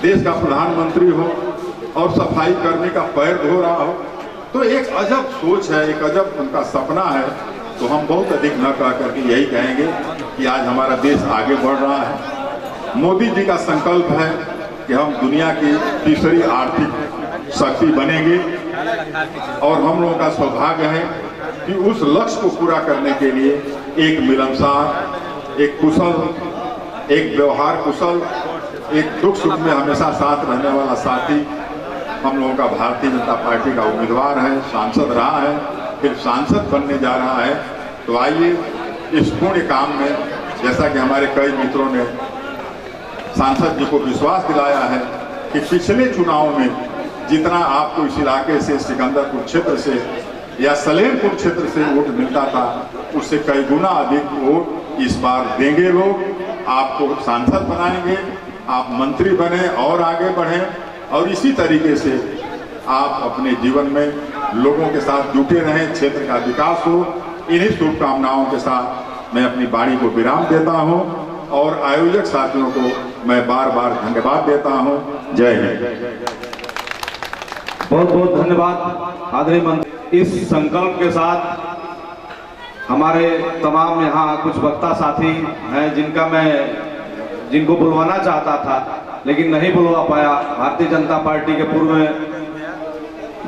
देश का प्रधानमंत्री हो और सफाई कर्मी का पैर धो रहा हो। तो एक अजब सोच है, एक अजब उनका सपना है। तो हम बहुत अधिक न कह करके यही कहेंगे कि आज हमारा देश आगे बढ़ रहा है। मोदी जी का संकल्प है कि हम दुनिया की तीसरी आर्थिक शक्ति बनेंगे और हम लोगों का सौभाग्य है कि उस लक्ष्य को पूरा करने के लिए एक मिलनसार, एक कुशल, एक व्यवहार कुशल, एक दुख सुख में हमेशा साथ रहने वाला साथी हम लोगों का भारतीय जनता पार्टी का उम्मीदवार है, सांसद रहा है, फिर सांसद बनने जा रहा है। तो आइए इस पुण्य काम में, जैसा कि हमारे कई मित्रों ने सांसद जी को विश्वास दिलाया है कि पिछले चुनाव में जितना आपको इस इलाके से, सिकंदरपुर क्षेत्र से या सलेमपुर क्षेत्र से वोट मिलता था, उससे कई गुना अधिक वोट इस बार देंगे लोग। आपको सांसद बनाएंगे, आप मंत्री बने और आगे बढ़ें और इसी तरीके से आप अपने जीवन में लोगों के साथ जुटे रहें, क्षेत्र का विकास हो। इन्हीं शुभकामनाओं के साथ मैं अपनी वाणी को विराम देता हूं और आयोजक साथियों को मैं बार बार धन्यवाद देता हूं। जय हिंद। बहुत बहुत धन्यवाद आदरणीय मंत्री। इस संकल्प के साथ हमारे तमाम यहाँ कुछ वक्ता साथी हैं जिनको बुलवाना चाहता था लेकिन नहीं बुलवा पाया। भारतीय जनता पार्टी के पूर्व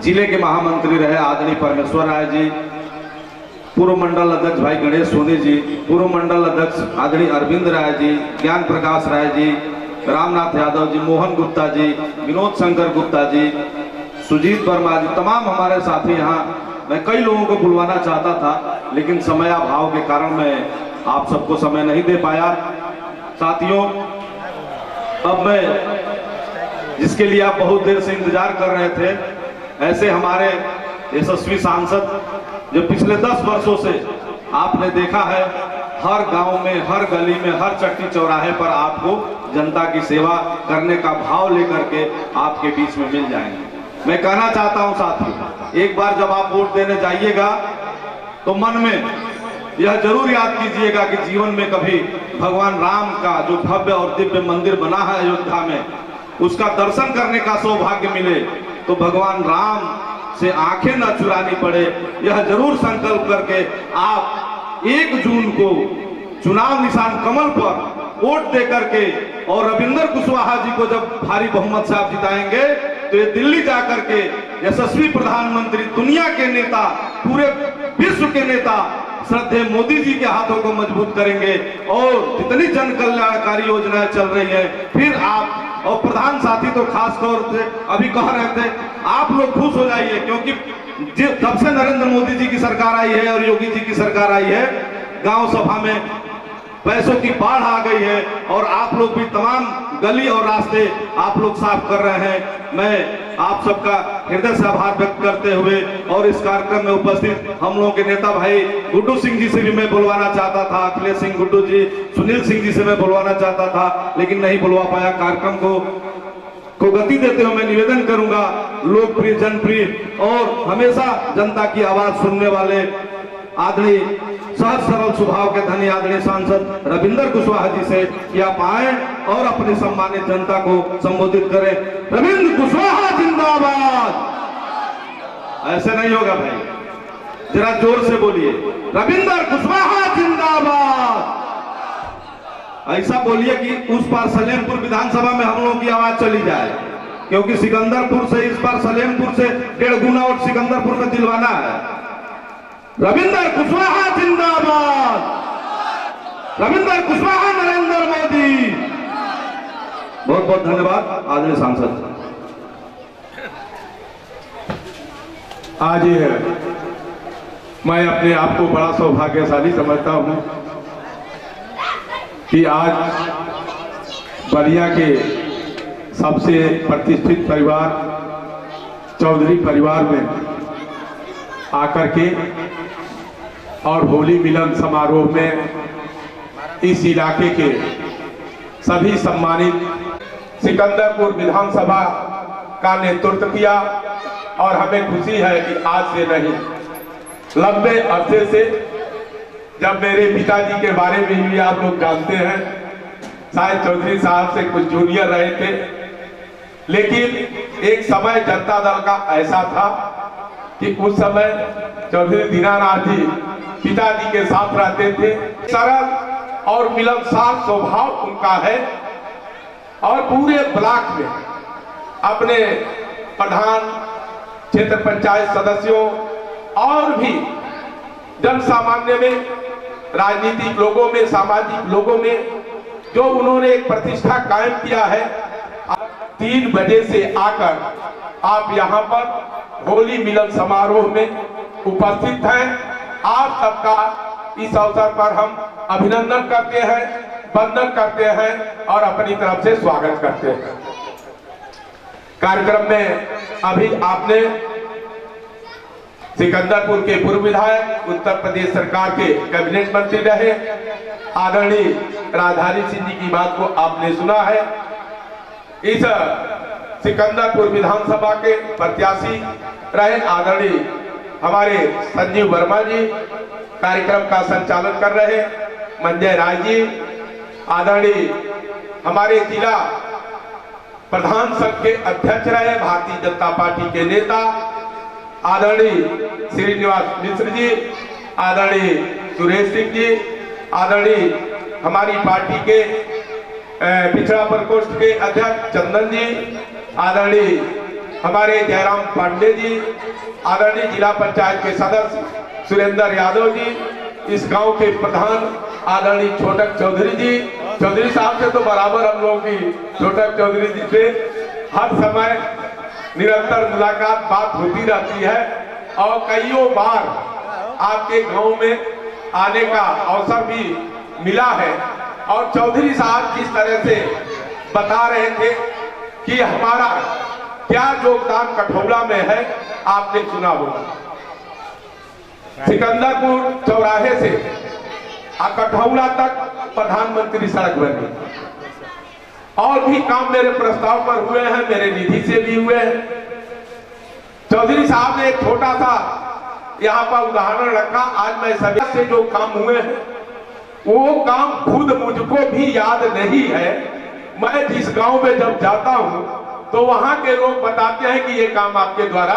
जिले के महामंत्री रहे आदरणीय परमेश्वर राय जी, पूर्व मंडल अध्यक्ष भाई गणेश सोनी जी, पूर्व मंडल अध्यक्ष आदरणीय अरविंद राय जी, ज्ञान प्रकाश राय जी, रामनाथ यादव जी, मोहन गुप्ता जी, विनोद शंकर गुप्ता जी, सुजीत वर्मा जी, तमाम हमारे साथी यहाँ। मैं कई लोगों को बुलवाना चाहता था लेकिन समयाभाव के कारण मैं आप सबको समय नहीं दे पाया। साथियों, अब मैं जिसके लिए आप बहुत देर से इंतजार कर रहे थे, ऐसे हमारे यशस्वी सांसद जो पिछले 10 वर्षों से आपने देखा है हर गांव में, हर गली में, हर चट्टी चौराहे पर आपको जनता की सेवा करने का भाव लेकर के आपके बीच में मिल जाएंगे। मैं कहना चाहता हूं साथियों, एक बार जब आप वोट देने जाइएगा तो मन में यह जरूर याद कीजिएगा कि जीवन में कभी भगवान राम का जो भव्य और दिव्य मंदिर बना है अयोध्या में, उसका दर्शन करने का सौभाग्य मिले तो भगवान राम से आंखें न चुरानी पड़े। यह जरूर संकल्प करके आप 1 जून को चुनाव निशान कमल पर वोट दे करके और रविंदर कुशवाहा जी को जब भारी बहुमत से आप जिताएंगे तो ये दिल्ली जाकर के यशस्वी प्रधानमंत्री, दुनिया के नेता, पूरे विश्व के नेता श्रद्धेय मोदी जी के हाथों को मजबूत करेंगे और जितनी जन कल्याणकारी योजनाएं चल रही है फिर आप और प्रधान साथी तो खास तौर से अभी कह रहे थे, आप लोग खुश हो जाइए क्योंकि जब से नरेंद्र मोदी जी की सरकार आई है और योगी जी की सरकार आई है, गांव सभा में पैसों की बाढ़ आ गई है और आप लोग भी तमाम गली और रास्ते आप लोग साफ कर रहे हैं। मैं आप सबका हृदय से आभार व्यक्त करते हुए और इस कार्यक्रम में उपस्थित हम लोगों के नेता भाई गुड्डू सिंह जी से भी मैं बुलवाना चाहता था, अखिलेश सिंह गुड्डू जी, सुनील सिंह जी से मैं बुलवाना चाहता था लेकिन नहीं बुलवा पाया। कार्यक्रम को गति देते हुए मैं निवेदन करूंगा लोकप्रिय, जनप्रिय और हमेशा जनता की आवाज सुनने वाले आदरणीय सहज सरल स्वभाव के धनी आदरणीय सांसद रविंदर कुशवाहा जी से कि आप आए और अपनी सम्मानित जनता को संबोधित करें। रविंद्र कुशवाहा जिंदाबाद। ऐसे नहीं होगा भाई, जरा जोर से बोलिए, रविंदर कुशवाहा जिंदाबाद। ऐसा बोलिए कि उस पार सलेमपुर विधानसभा में हम लोगों की आवाज चली जाए, क्योंकि सिकंदरपुर से इस बार सलेमपुर से 1.5 गुना और सिकंदरपुर में दिलवाना है। रविंदर कुशवाहा जिंदाबाद, रविंदर कुशवाहा, नरेंद्र मोदी। बहुत बहुत धन्यवाद आदरणीय सांसद। आज मैं अपने आप को बड़ा सौभाग्यशाली समझता हूं कि आज बलिया के सबसे प्रतिष्ठित परिवार चौधरी परिवार में आकर के और होली मिलन समारोह में इस इलाके के सभी सम्मानित सिकंदरपुर विधानसभा का नेतृत्व किया और हमें खुशी है कि आज से नहीं, लंबे अरसे से, जब मेरे पिताजी के बारे में भी आप लोग जानते हैं, शायद चौधरी साहब से कुछ जूनियर रहे थे, लेकिन एक समय जनता दल का ऐसा था कि उस समय चौधरी दीनानाथ जी पिताजी के साथ रहते थे। सरल और मिलनसार स्वभाव उनका है और पूरे ब्लॉक में अपने प्रधान, क्षेत्र पंचायत सदस्यों और भी जन सामान्य में, राजनीतिक लोगों में, सामाजिक लोगों में जो उन्होंने एक प्रतिष्ठा कायम किया है। 3 बजे से आकर आप यहाँ पर होली मिलन समारोह में उपस्थित हैं। आप सबका इस अवसर पर हम अभिनंदन करते हैं, वंदन करते हैं और अपनी तरफ से स्वागत करते हैं। कार्यक्रम में अभी आपने सिकंदरपुर के पूर्व विधायक, उत्तर प्रदेश सरकार के कैबिनेट मंत्री रहे आदरणीय राधारी सिंह जी की बात को आपने सुना है। इस सिकंदरपुर विधानसभा के प्रत्याशी रहे आदरणीय हमारे संजीव वर्मा जी, कार्यक्रम का संचालन कर रहे मंजय राय जी, आदरणीय हमारे जिला प्रधान संघ के अध्यक्ष रहे भारतीय जनता पार्टी के नेता आदरणीय श्रीनिवास मिश्र जी, आदरणीय सुरेश सिंह जी, आदरणीय हमारी पार्टी के पिछड़ा प्रकोष्ठ के अध्यक्ष चंदन जी, आदरणीय हमारे जयराम पांडे जी, आदरणीय जिला पंचायत के सदस्य सुरेंद्र यादव जी, इस गांव के प्रधान आदरणीय छोटक चौधरी जी। चौधरी साहब से तो बराबर हम लोगों की छोटक चौधरी जी से हर समय निरंतर मुलाकात, बात होती रहती है और कईयों बार आपके गांव में आने का अवसर भी मिला है। और चौधरी साहब जिस तरह से बता रहे थे कि हमारा क्या योगदान कठौला में है, आपने सुना होगा। सिकंदरपुर चौराहे से कठौला तक प्रधानमंत्री सड़क बनी। और भी काम मेरे प्रस्ताव पर हुए हैं, मेरे निधि से भी हुए हैं। चौधरी साहब ने एक छोटा सा यहाँ पर उदाहरण रखा। आज मैं सभी से जो काम हुए हैं वो काम खुद मुझको भी याद नहीं है। मैं जिस गांव में जब जाता हूँ तो वहां के लोग बताते हैं कि ये काम आपके द्वारा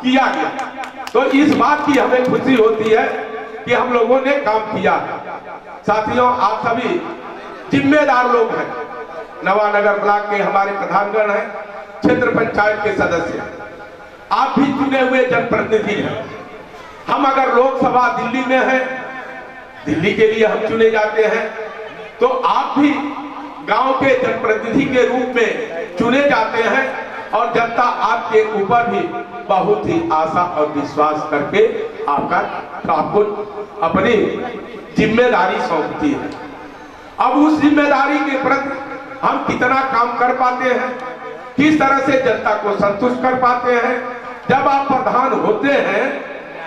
किया गया। तो इस बात की हमें खुशी होती है कि हम लोगों ने काम किया। साथियों, आप सभी जिम्मेदार लोग हैं। नवानगर ब्लॉक के हमारे प्रधानगण हैं, क्षेत्र पंचायत के सदस्य, आप भी चुने हुए जनप्रतिनिधि हैं। हम अगर लोकसभा दिल्ली में हैं, दिल्ली के लिए हम चुने जाते हैं, तो आप भी गांव के जनप्रतिनिधि के रूप में चुने जाते हैं और जनता आपके ऊपर भी बहुत ही आशा और विश्वास करके आपको अपनी जिम्मेदारी सौंपती है। अब उस जिम्मेदारी के प्रति हम कितना काम कर पाते हैं, किस तरह से जनता को संतुष्ट कर पाते हैं। जब आप प्रधान होते हैं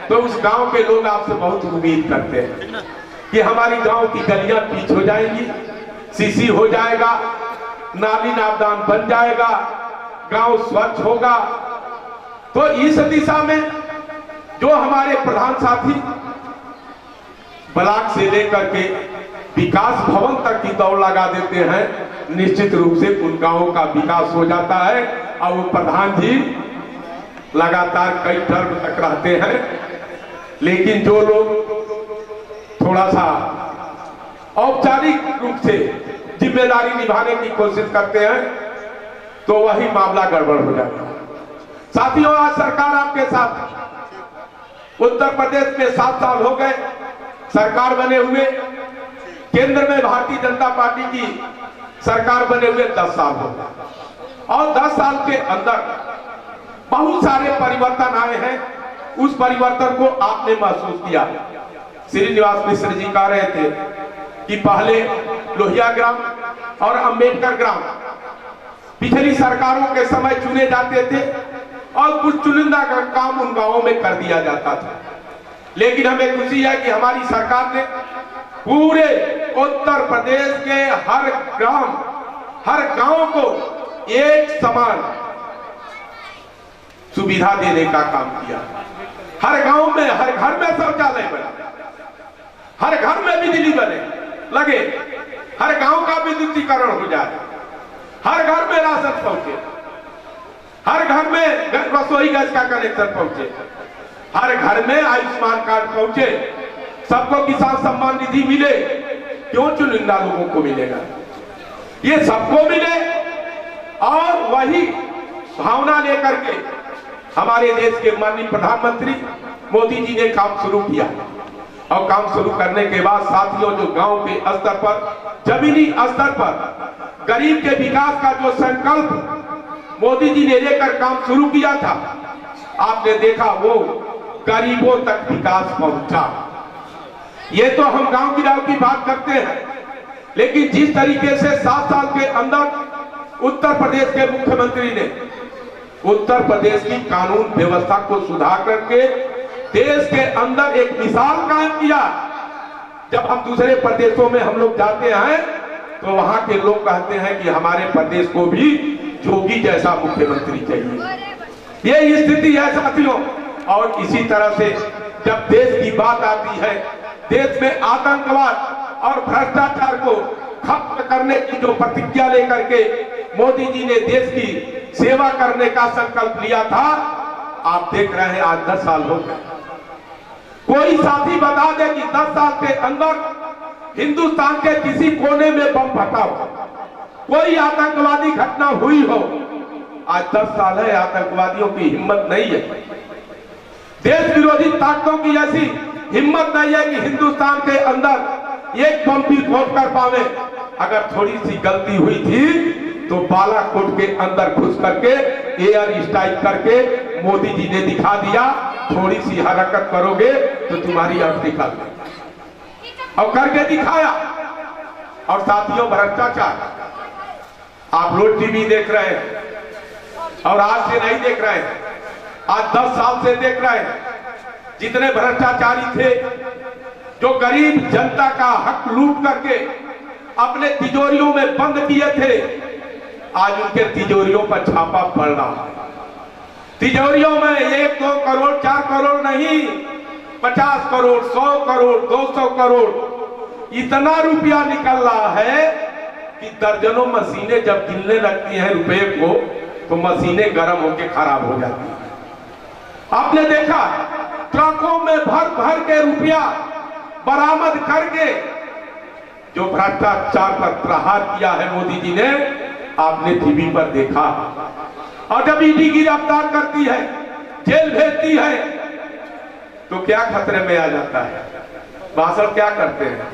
तो उस गांव के लोग आपसे बहुत उम्मीद करते हैं कि हमारी गांव की गलियां पीच हो जाएंगी, सीसी हो जाएगा, नाली नापदान बन जाएगा, गांव स्वच्छ होगा। तो इस दिशा में जो हमारे प्रधान साथी ब्लॉक से लेकर के विकास भवन तक की दौड़ लगा देते हैं, निश्चित रूप से उन गांवों का विकास हो जाता है। और वो प्रधान जी लगातार कई टर्म तक रहते हैं, लेकिन जो लोग थोड़ा सा औपचारिक रूप से जिम्मेदारी निभाने की कोशिश करते हैं तो वही मामला गड़बड़ हो जाता है। साथियों, आज सरकार आपके साथ, उत्तर प्रदेश में 7 साल हो गए सरकार बने हुए, केंद्र में भारतीय जनता पार्टी की सरकार बने हुए 10 साल हो गए और 10 साल के अंदर बहुत सारे परिवर्तन आए हैं। उस परिवर्तन को आपने महसूस किया। श्रीनिवास मिश्र जी कह रहे थे कि पहले लोहिया ग्राम और अंबेडकर ग्राम पिछली सरकारों के समय चुने जाते थे और कुछ चुनिंदा का काम उन गांवों में कर दिया जाता था। लेकिन हमें खुशी है कि हमारी सरकार ने पूरे उत्तर प्रदेश के हर ग्राम, हर गांव को एक समान सुविधा देने का काम किया। हर गांव में, हर घर में शौचालय बने, हर घर में बिजली बने लगे, हर गांव का विद्युतीकरण हो जाए, हर घर में राशन पहुंचे, हर घर में रसोई गैस का कनेक्शन पहुंचे, हर घर में आयुष्मान कार्ड पहुंचे, सबको किसान सम्मान निधि मिले। क्यों चुनिंदा लोगों को मिलेगा? ये सबको मिले। और वही भावना लेकर के हमारे देश के माननीय प्रधानमंत्री मोदी जी ने काम शुरू किया। और काम शुरू करने के बाद साथियों, जो गांव के स्तर पर, जमीनी स्तर पर गरीब के विकास का जो संकल्प मोदी जी ने लेकर काम शुरू किया था, आपने देखा वो गरीबों तक विकास पहुंचा। ये तो हम गांव गिराव की बात करते हैं, लेकिन जिस तरीके से 7 साल के अंदर उत्तर प्रदेश के मुख्यमंत्री ने उत्तर प्रदेश की कानून व्यवस्था को सुधार करके देश के अंदर एक मिसाल कायम किया। जब हम दूसरे प्रदेशों में हम लोग जाते हैं तो वहां के लोग कहते हैं कि हमारे प्रदेश को भी जोगी जैसा मुख्यमंत्री चाहिए। ये स्थिति है साथियों। और इसी तरह से जब देश की बात आती है, देश में आतंकवाद और भ्रष्टाचार को खत्म करने की जो प्रतिज्ञा लेकर के मोदी जी ने देश की सेवा करने का संकल्प लिया था, आप देख रहे हैं आज 10 साल हो गए। कोई साथी बता दे कि 10 साल के अंदर हिंदुस्तान के किसी कोने में बम फटा हो, कोई आतंकवादी घटना हुई हो। आज 10 साल है, आतंकवादियों की हिम्मत नहीं है, देश विरोधी ताकतों की ऐसी हिम्मत नहीं है कि हिंदुस्तान के अंदर एक बम भी विस्फोट कर पावे। अगर थोड़ी सी गलती हुई थी तो बालाकोट के अंदर घुस करके एयर स्ट्राइक करके मोदी जी ने दिखा दिया, थोड़ी सी हरकत करोगे तो तुम्हारी अर्थ निकाल देंगे। और करके दिखाया। और साथियों, भ्रष्टाचार आप लोग टीवी देख रहे हैं और आज से नहीं देख रहे हैं, आज 10 साल से देख रहे हैं। जितने भ्रष्टाचारी थे जो गरीब जनता का हक लूट करके अपने तिजोरियों में बंद किए थे, आज उनके तिजोरियों पर छापा पड़ रहा है। तिजोरियों में 1, 2 करोड़ 4 करोड़ नहीं, 50 करोड़ 100 करोड़ 200 करोड़ इतना रुपया निकल रहा है कि दर्जनों मशीनें जब गिनने लगती हैं रुपए को तो मशीनें गर्म होकर खराब हो जाती हैं। आपने देखा ट्रकों में भर भर के रुपया बरामद करके जो भ्रष्टाचार पर प्रहार किया है मोदी जी ने, आपने टीवी पर देखा। और जब ईडी गिरफ्तार करती है, जेल भेजती है, तो क्या खतरे में आ जाता है? भाषण क्या करते हैं?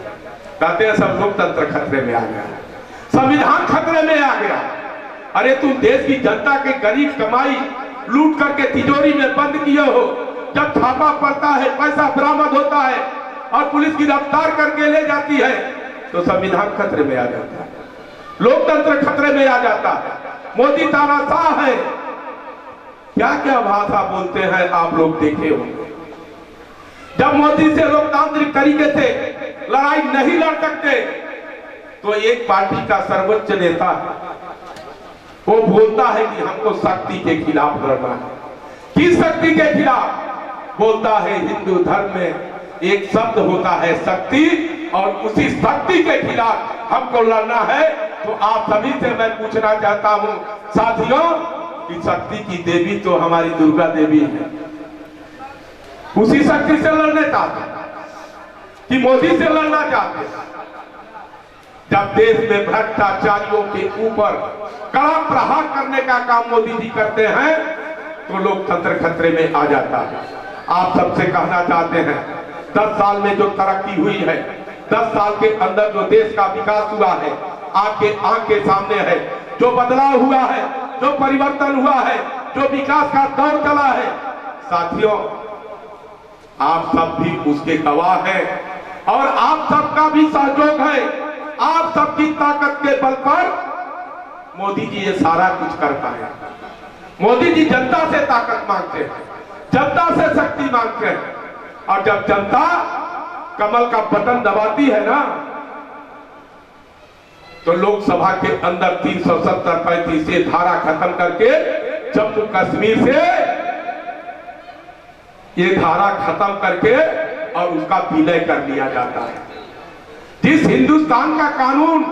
कहते हैं सब लोकतंत्र खतरे में आ गया, संविधान खतरे में आ गया। अरे तुम देश की जनता के गरीब कमाई लूट करके तिजोरी में बंद किए हो, जब छापा पड़ता है, पैसा बरामद होता है और पुलिस गिरफ्तार करके ले जाती है, तो संविधान खतरे में आ जाता है, लोकतंत्र खतरे में आ जाता है। मोदी तानाशाह है। क्या क्या भाषा बोलते हैं आप लोग देखे होंगे। जब मोदी से लोकतांत्रिक तरीके से लड़ाई नहीं लड़ सकते तो एक पार्टी का सर्वोच्च नेता वो बोलता है कि हमको शक्ति के खिलाफ लड़ना है। किस शक्ति के खिलाफ? बोलता है हिंदू धर्म में एक शब्द होता है शक्ति, और उसी शक्ति के खिलाफ हमको लड़ना है। तो आप सभी से मैं पूछना चाहता हूं साथियों कि शक्ति की देवी तो हमारी दुर्गा देवी है, उसी शक्ति से लड़ने चाहते हैं कि मोदी से लड़ना चाहते हैं? जब देश में भ्रष्टाचारियों के ऊपर कड़ा प्रहार करने का काम मोदी जी करते हैं तो लोकतंत्र खतरे में आ जाता है। आप सबसे कहना चाहते हैं 10 साल में जो तरक्की हुई है, 10 साल के अंदर जो देश का विकास हुआ है, आपके आंख के सामने है। जो बदलाव हुआ है, जो परिवर्तन हुआ है, जो विकास का दौर चला है, साथियों आप सब भी उसके गवाह हैं और आप सबका भी सहयोग है। आप सबकी ताकत के बल पर मोदी जी ये सारा कुछ कर पाए। मोदी जी जनता से ताकत मांगते हैं, जनता से शक्ति मांगते हैं, और जब जनता कमल का बटन दबाती है ना, तो लोकसभा के अंदर 370-35 से धारा खत्म करके जम्मू कश्मीर से ये धारा खत्म करके और उसका विलय कर लिया जाता है। जिस हिंदुस्तान का कानून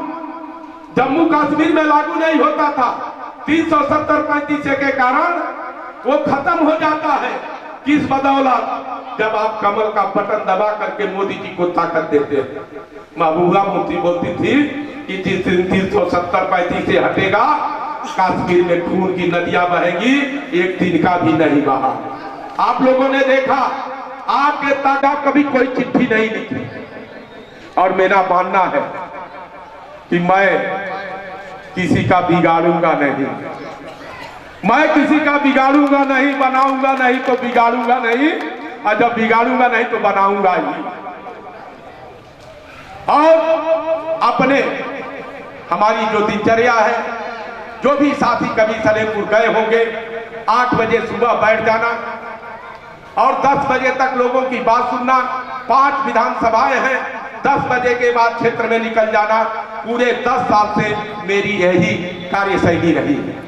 जम्मू कश्मीर में लागू नहीं होता था, 370-35 के कारण वो खत्म हो जाता है। किस बदौलत? जब आप कमल का बटन दबा करके मोदी जी को ताकत देते हैं। महबूबा मुफ्ती बोलती थी कि जिस दिन 370-35 से हटेगा कश्मीर में खून की नदियां बहेगी, एक दिन का भी नहीं बहा। आप लोगों ने देखा आपके ताजा कभी कोई चिट्ठी नहीं लिखी, और मेरा मानना है कि मैं किसी का बिगाड़ूंगा नहीं, मैं किसी का बिगाड़ूंगा नहीं, बनाऊंगा नहीं तो बिगाड़ूंगा नहीं, और जब बिगाड़ूंगा नहीं तो बनाऊंगा ही। और अपने हमारी जो दिनचर्या है, जो भी साथी कभी सलेमपुर गए होंगे, 8 बजे सुबह बैठ जाना और 10 बजे तक लोगों की बात सुनना। 5 विधानसभाएं हैं, 10 बजे के बाद क्षेत्र में निकल जाना। पूरे 10 साल से मेरी यही कार्यशैली रही है।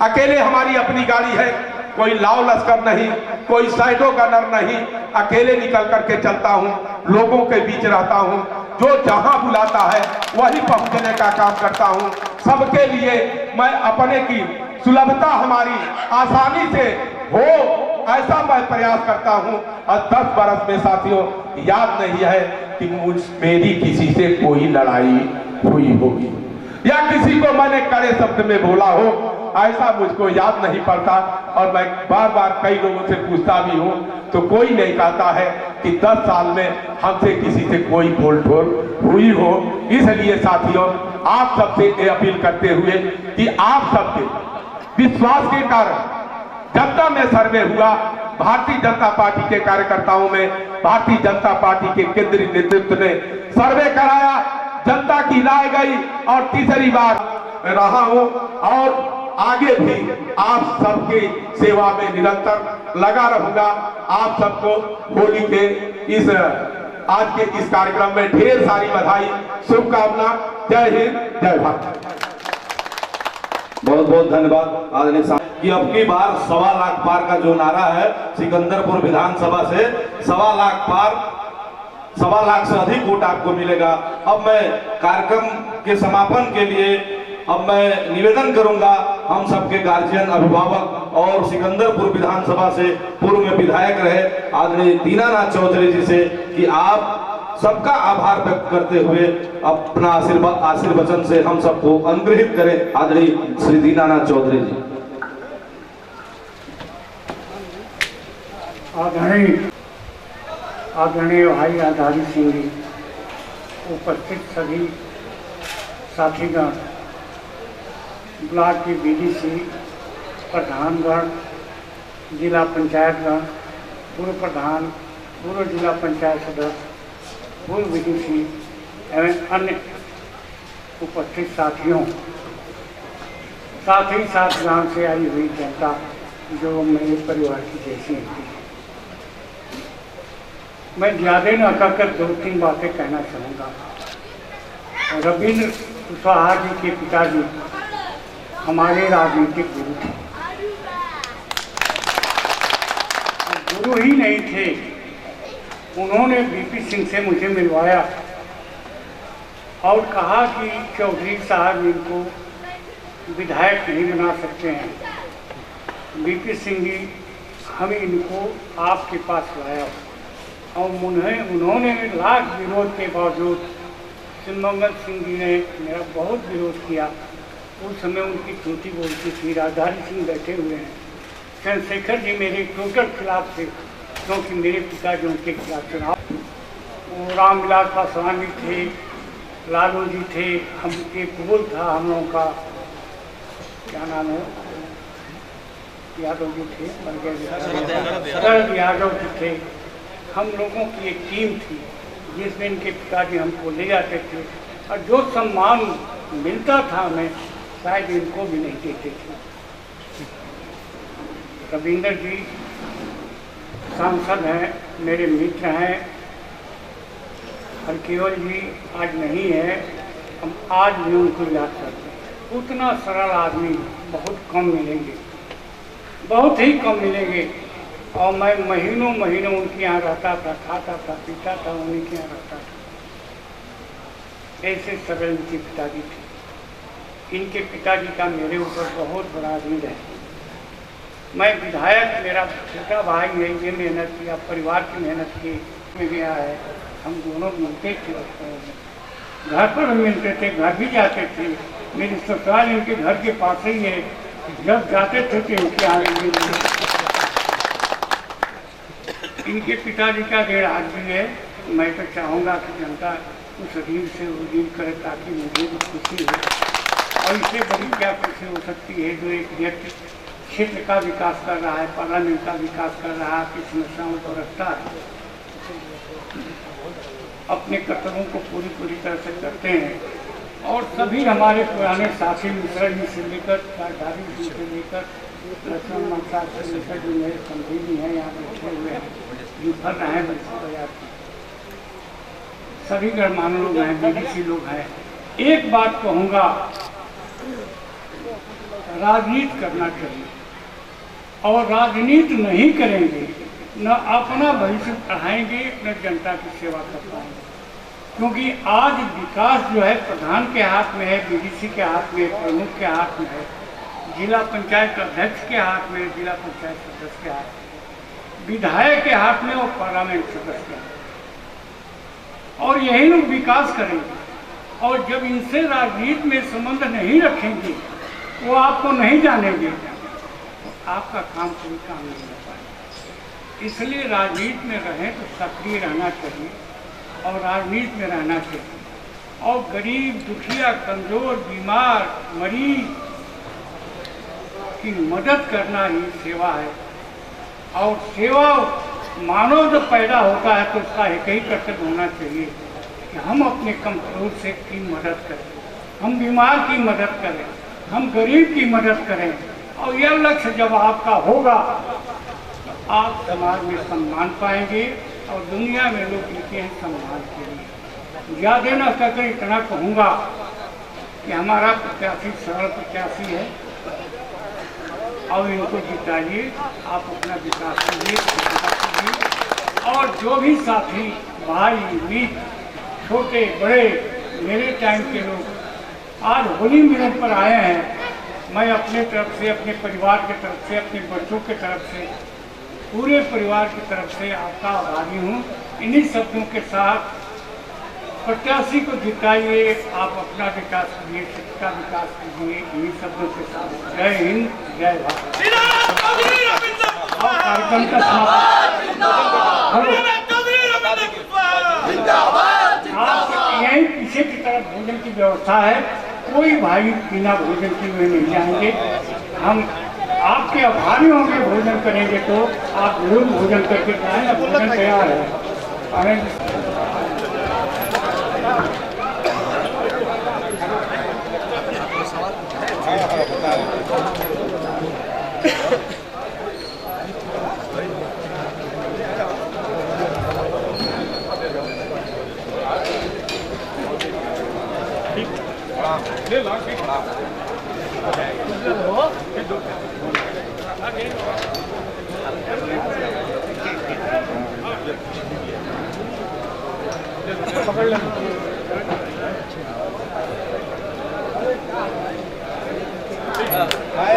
अकेले हमारी अपनी गाड़ी है, कोई लाव लश्कर नहीं, कोई साइडो गनर नहीं, अकेले निकल करके चलता हूँ, लोगों के बीच रहता हूँ, जो जहां बुलाता है वही पहुंचने का काम करता हूँ। सबके लिए मैं अपने की सुलभता हमारी आसानी से हो ऐसा मैं प्रयास करता हूँ। और 10 बरस में साथियों याद नहीं है कि मेरी किसी से कोई लड़ाई हुई होगी या किसी को मैंने कड़े शब्द में बोला हो, ऐसा मुझको याद नहीं पड़ता। और मैं बार बार कई लोगों से पूछता भी हूँ तो कोई नहीं कहता है कि 10 साल में हमसे किसी से कोई बोल ठोल हुई हो। इसलिए साथियों आप सबसे ये अपील करते हुए कि आप सबके विश्वास के कारण जनता में सर्वे हुआ, भारतीय जनता पार्टी के कार्यकर्ताओं में भारतीय जनता पार्टी के केंद्रीय नेतृत्व ने सर्वे कराया, जनता की राय गई और तीसरी बार रहा हूं और आगे भी आप सबकी सेवा में निरंतर लगा रहूंगा। आप सबको होली के इस आज के इस कार्यक्रम में ढेर सारी बधाई, शुभकामना। जय हिंद, जय भारत। बहुत बहुत धन्यवाद आदरणीय साहब कि अब की बार 1.25 लाख पार का जो नारा है सिकंदरपुर विधानसभा से 1.25 लाख पार, 1.25 लाख से अधिक वोट आपको मिलेगा। अब मैं कार्यक्रम के समापन के लिए अब मैं निवेदन करूंगा हम सबके गार्जियन, अभिभावक और सिकंदरपुर विधानसभा से पूर्व में विधायक रहे आदरणीय दीनानाथ चौधरी जी से कि आप सबका आभार व्यक्त करते हुए अपना आशीर्वचन से हम सबको अनुग्रहित करें। आदरणीय श्री दीनानाथ चौधरी जी। आदरणीय भाई आधारी सिंह जी, उपस्थित सभी साथीगण, ब्लॉक की बीडीसी प्रधानगण, जिला पंचायतगण, पूर्व प्रधान, पूर्व जिला पंचायत सदस्य, पूर्व बीडीसी एवं अन्य उपस्थित साथियों, साथ ही साथ गांव से आई हुई जनता जो मेरे परिवार की जैसी है। मैं ज़्यादा न कहकर 2-3 बातें कहना चाहूँगा। रविंद्र कुशवाहा जी के पिताजी हमारे राजनीतिक गुरु थे। गुरु ही नहीं थे, उन्होंने बीपी सिंह से मुझे मिलवाया और कहा कि चौधरी साहब इनको विधायक नहीं बना सकते हैं। बीपी सिंह जी, हम इनको आपके पास लाया और उन्होंने लाख विरोध के बावजूद सिमंगल सिंह जी ने मेरा बहुत विरोध किया। उस समय उनकी चोटी बोलती थी, राधारी सिंह बैठे हुए हैं, चंद्रशेखर जी मेरे टोटल खिलाफ थे क्योंकि मेरे पिताजी उनके खिलाफ चुनाव। वो रामविलास पासवान जी थे, लालू जी थे, हम एक पुल था हम लोगों का, क्या नाम है, यादव जी थे, शरद यादव जी थे। हम लोगों की एक टीम थी जिसमें इनके पिताजी हमको ले जाते थे और जो सम्मान मिलता था हमें शायद इनको भी नहीं देते थे। रविंद्र जी सांसद हैं, मेरे मित्र हैं। हरकेवल जी आज नहीं है, हम आज भी उनको याद करते हैं। उतना सरल आदमी बहुत कम मिलेंगे, बहुत ही कम मिलेंगे। और मैं महीनों महीनों उनके यहाँ रहता था, खाता था, पीता था, उन्हीं के यहाँ रहता था। ऐसे सरल इनके पिताजी थे। इनके पिताजी का मेरे ऊपर बहुत बड़ा ऋण है। मैं विधायक, मेरा छोटा भाई है, ये मेहनत किया, परिवार की मेहनत की में गया है। हम दोनों मिलते थे, घर पर भी मिलते थे, घर भी जाते थे। मेरी ससुराल इनके घर के पास ही है, जब जाते थे तो इनके आगे इनके पिताजी का ऋण आज भी है। मैं तो चाहूँगा कि जनता उस ऋण से ऋण करे ताकि मुझे भी खुशी हो। और इससे बड़ी क्या खुशी हो सकती है जो एक व्यक्ति क्षेत्र का विकास कर रहा है, पार्लियामेंट का विकास कर रहा है, आपकी समस्याओं को रखता है, अपने कर्तव्यों को पूरी तरह से करते हैं। और सभी हमारे पुराने साथी मिश्रा जी से लेकर राधारी जी से लेकर लक्ष्मण मनसा से लेकर जो मेरे समझी भी हैं यहाँ बैठे हुए हैं, जो भर रहे हैं बाजार की, सभी गणमान्य लोग हैं, बीडीसी लोग हैं। एक बात कहूँगा, राजनीति करना चाहिए और राजनीति नहीं करेंगे न अपना भविष्य बढ़ाएंगे न जनता की सेवा कर पाएंगे। क्योंकि आज विकास जो है प्रधान के हाथ में है, बीडीसी के हाथ में, प्रमुख के हाथ में है, जिला पंचायत अध्यक्ष के हाथ में, जिला पंचायत सदस्य के हाथ में, विधायक के हाथ में और पार्लियामेंट सदस्य के हाथ में। और यही लोग विकास करेंगे। और जब इनसे राजनीति में संबंध नहीं रखेंगे, वो आपको नहीं जानेंगे, तो आपका काम कोई काम नहीं हो पाएगा। इसलिए राजनीति में रहें तो सक्रिय रहना चाहिए और राजनीति में रहना चाहिए। और गरीब, दुखिया, कमजोर, बीमार, मरीज की मदद करना ही सेवा है। और सेवा मानव जब पैदा होता है तो उसका एक ही कर्तव्य होना चाहिए कि हम अपने कमजोर से की मदद करें, हम बीमार की मदद करें, हम गरीब की मदद करें। और यह लक्ष्य जब आपका होगा तो आप समाज में सम्मान पाएंगे और दुनिया में लोग लिखे हैं सम्मान के लिए। ज़्यादा न कहकर इतना कहूँगा कि हमारा प्रत्याशी सरल प्रत्याशी है और इनको जिताइए, आप अपना विकास कीजिए। और जो भी साथी भाई मित्र छोटे बड़े मेरे टाइम के लोग आज होली मिलन पर आए हैं, मैं अपने तरफ से, अपने परिवार के तरफ से, अपने बच्चों के तरफ से, पूरे परिवार की तरफ से आपका आभारी हूँ। इन्हीं शब्दों के साथ प्रत्याशी को जिताइए, आप अपना विकास कीजिए, सबका विकास कीजिए। इन्हीं शब्दों के साथ जय हिंद, जय भारत। और कार्यक्रम का समापन यहीं पीछे की तरफ भोजन की व्यवस्था है, कोई भाई बिना भोजन के हुए नहीं जाएंगे। हम आपके आभारी होंगे, भोजन करेंगे तो आप जरूर भोजन करके जाएं। भोजन तैयार है। पकड़ ले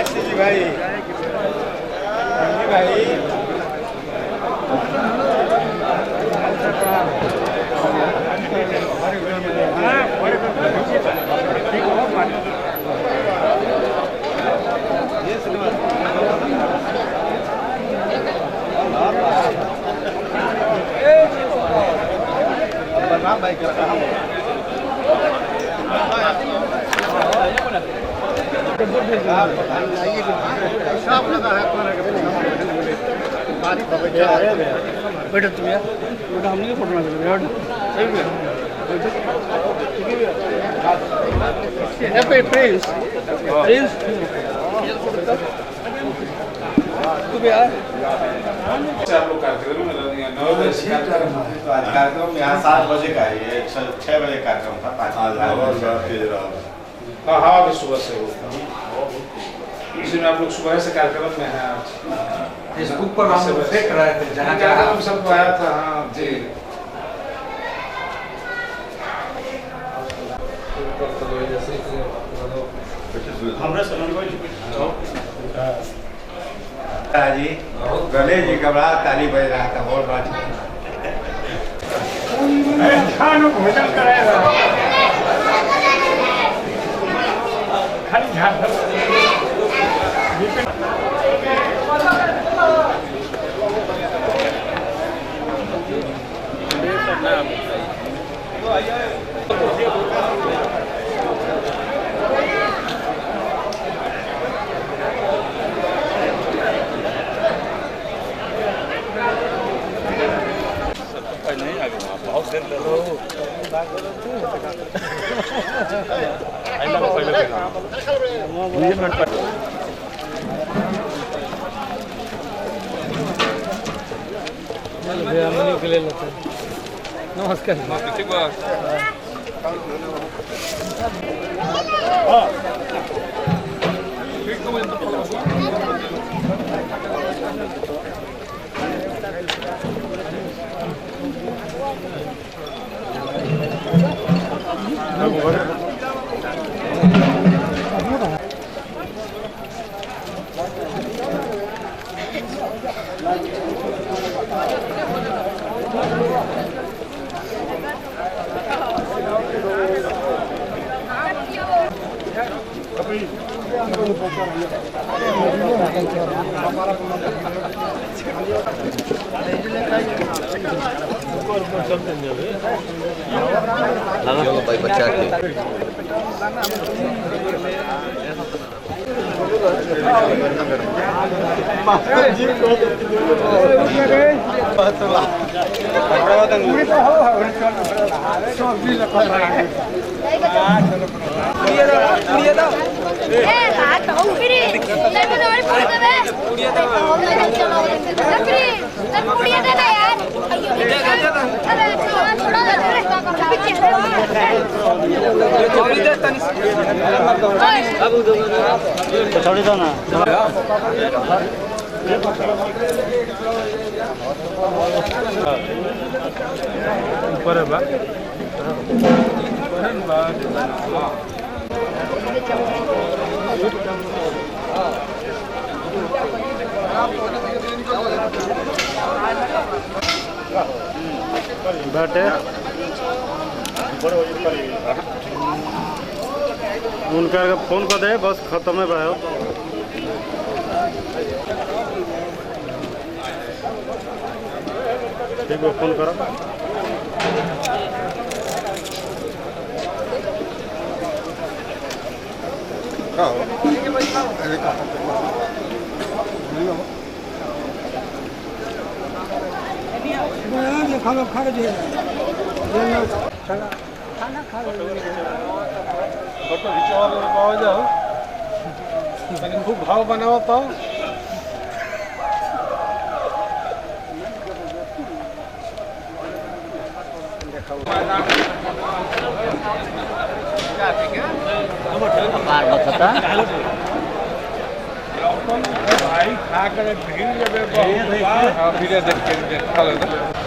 जी भाई भाई बेटा तुम यार बेटा हमने पढ़ना सही प्रिंस प्रिंस तुम यार आप लोग कार्यक्रम में 9 बजे से कार्यक्रम यहाँ 7 बजे का है, 6 बजे कार्यक्रम था, 5 बजे। हाँ हवा भी सुबह से इसमें आप लोग सुबह से कार्यक्रम में हैं। फेसबुक पर हम देख रहे थे जहाँ कार्यक्रम सबको आया था। हाँ जी जी गले जी घबरा ताली बज रहा था बहुत बात भोजन कराएगा खाली झाड़ नमस्कार भाई बच्चा छोड़ी दो ना ऊपर है बा बैठे उनका फोन कर दे बस खत्म है भाई ठीक है फोन करो खाना खा के फोटो खिंचवा जाओ लेकिन खूब भाव बनाओ पाओ भाई खा कर भीड़ जब बहुत फिर देख के खा लेता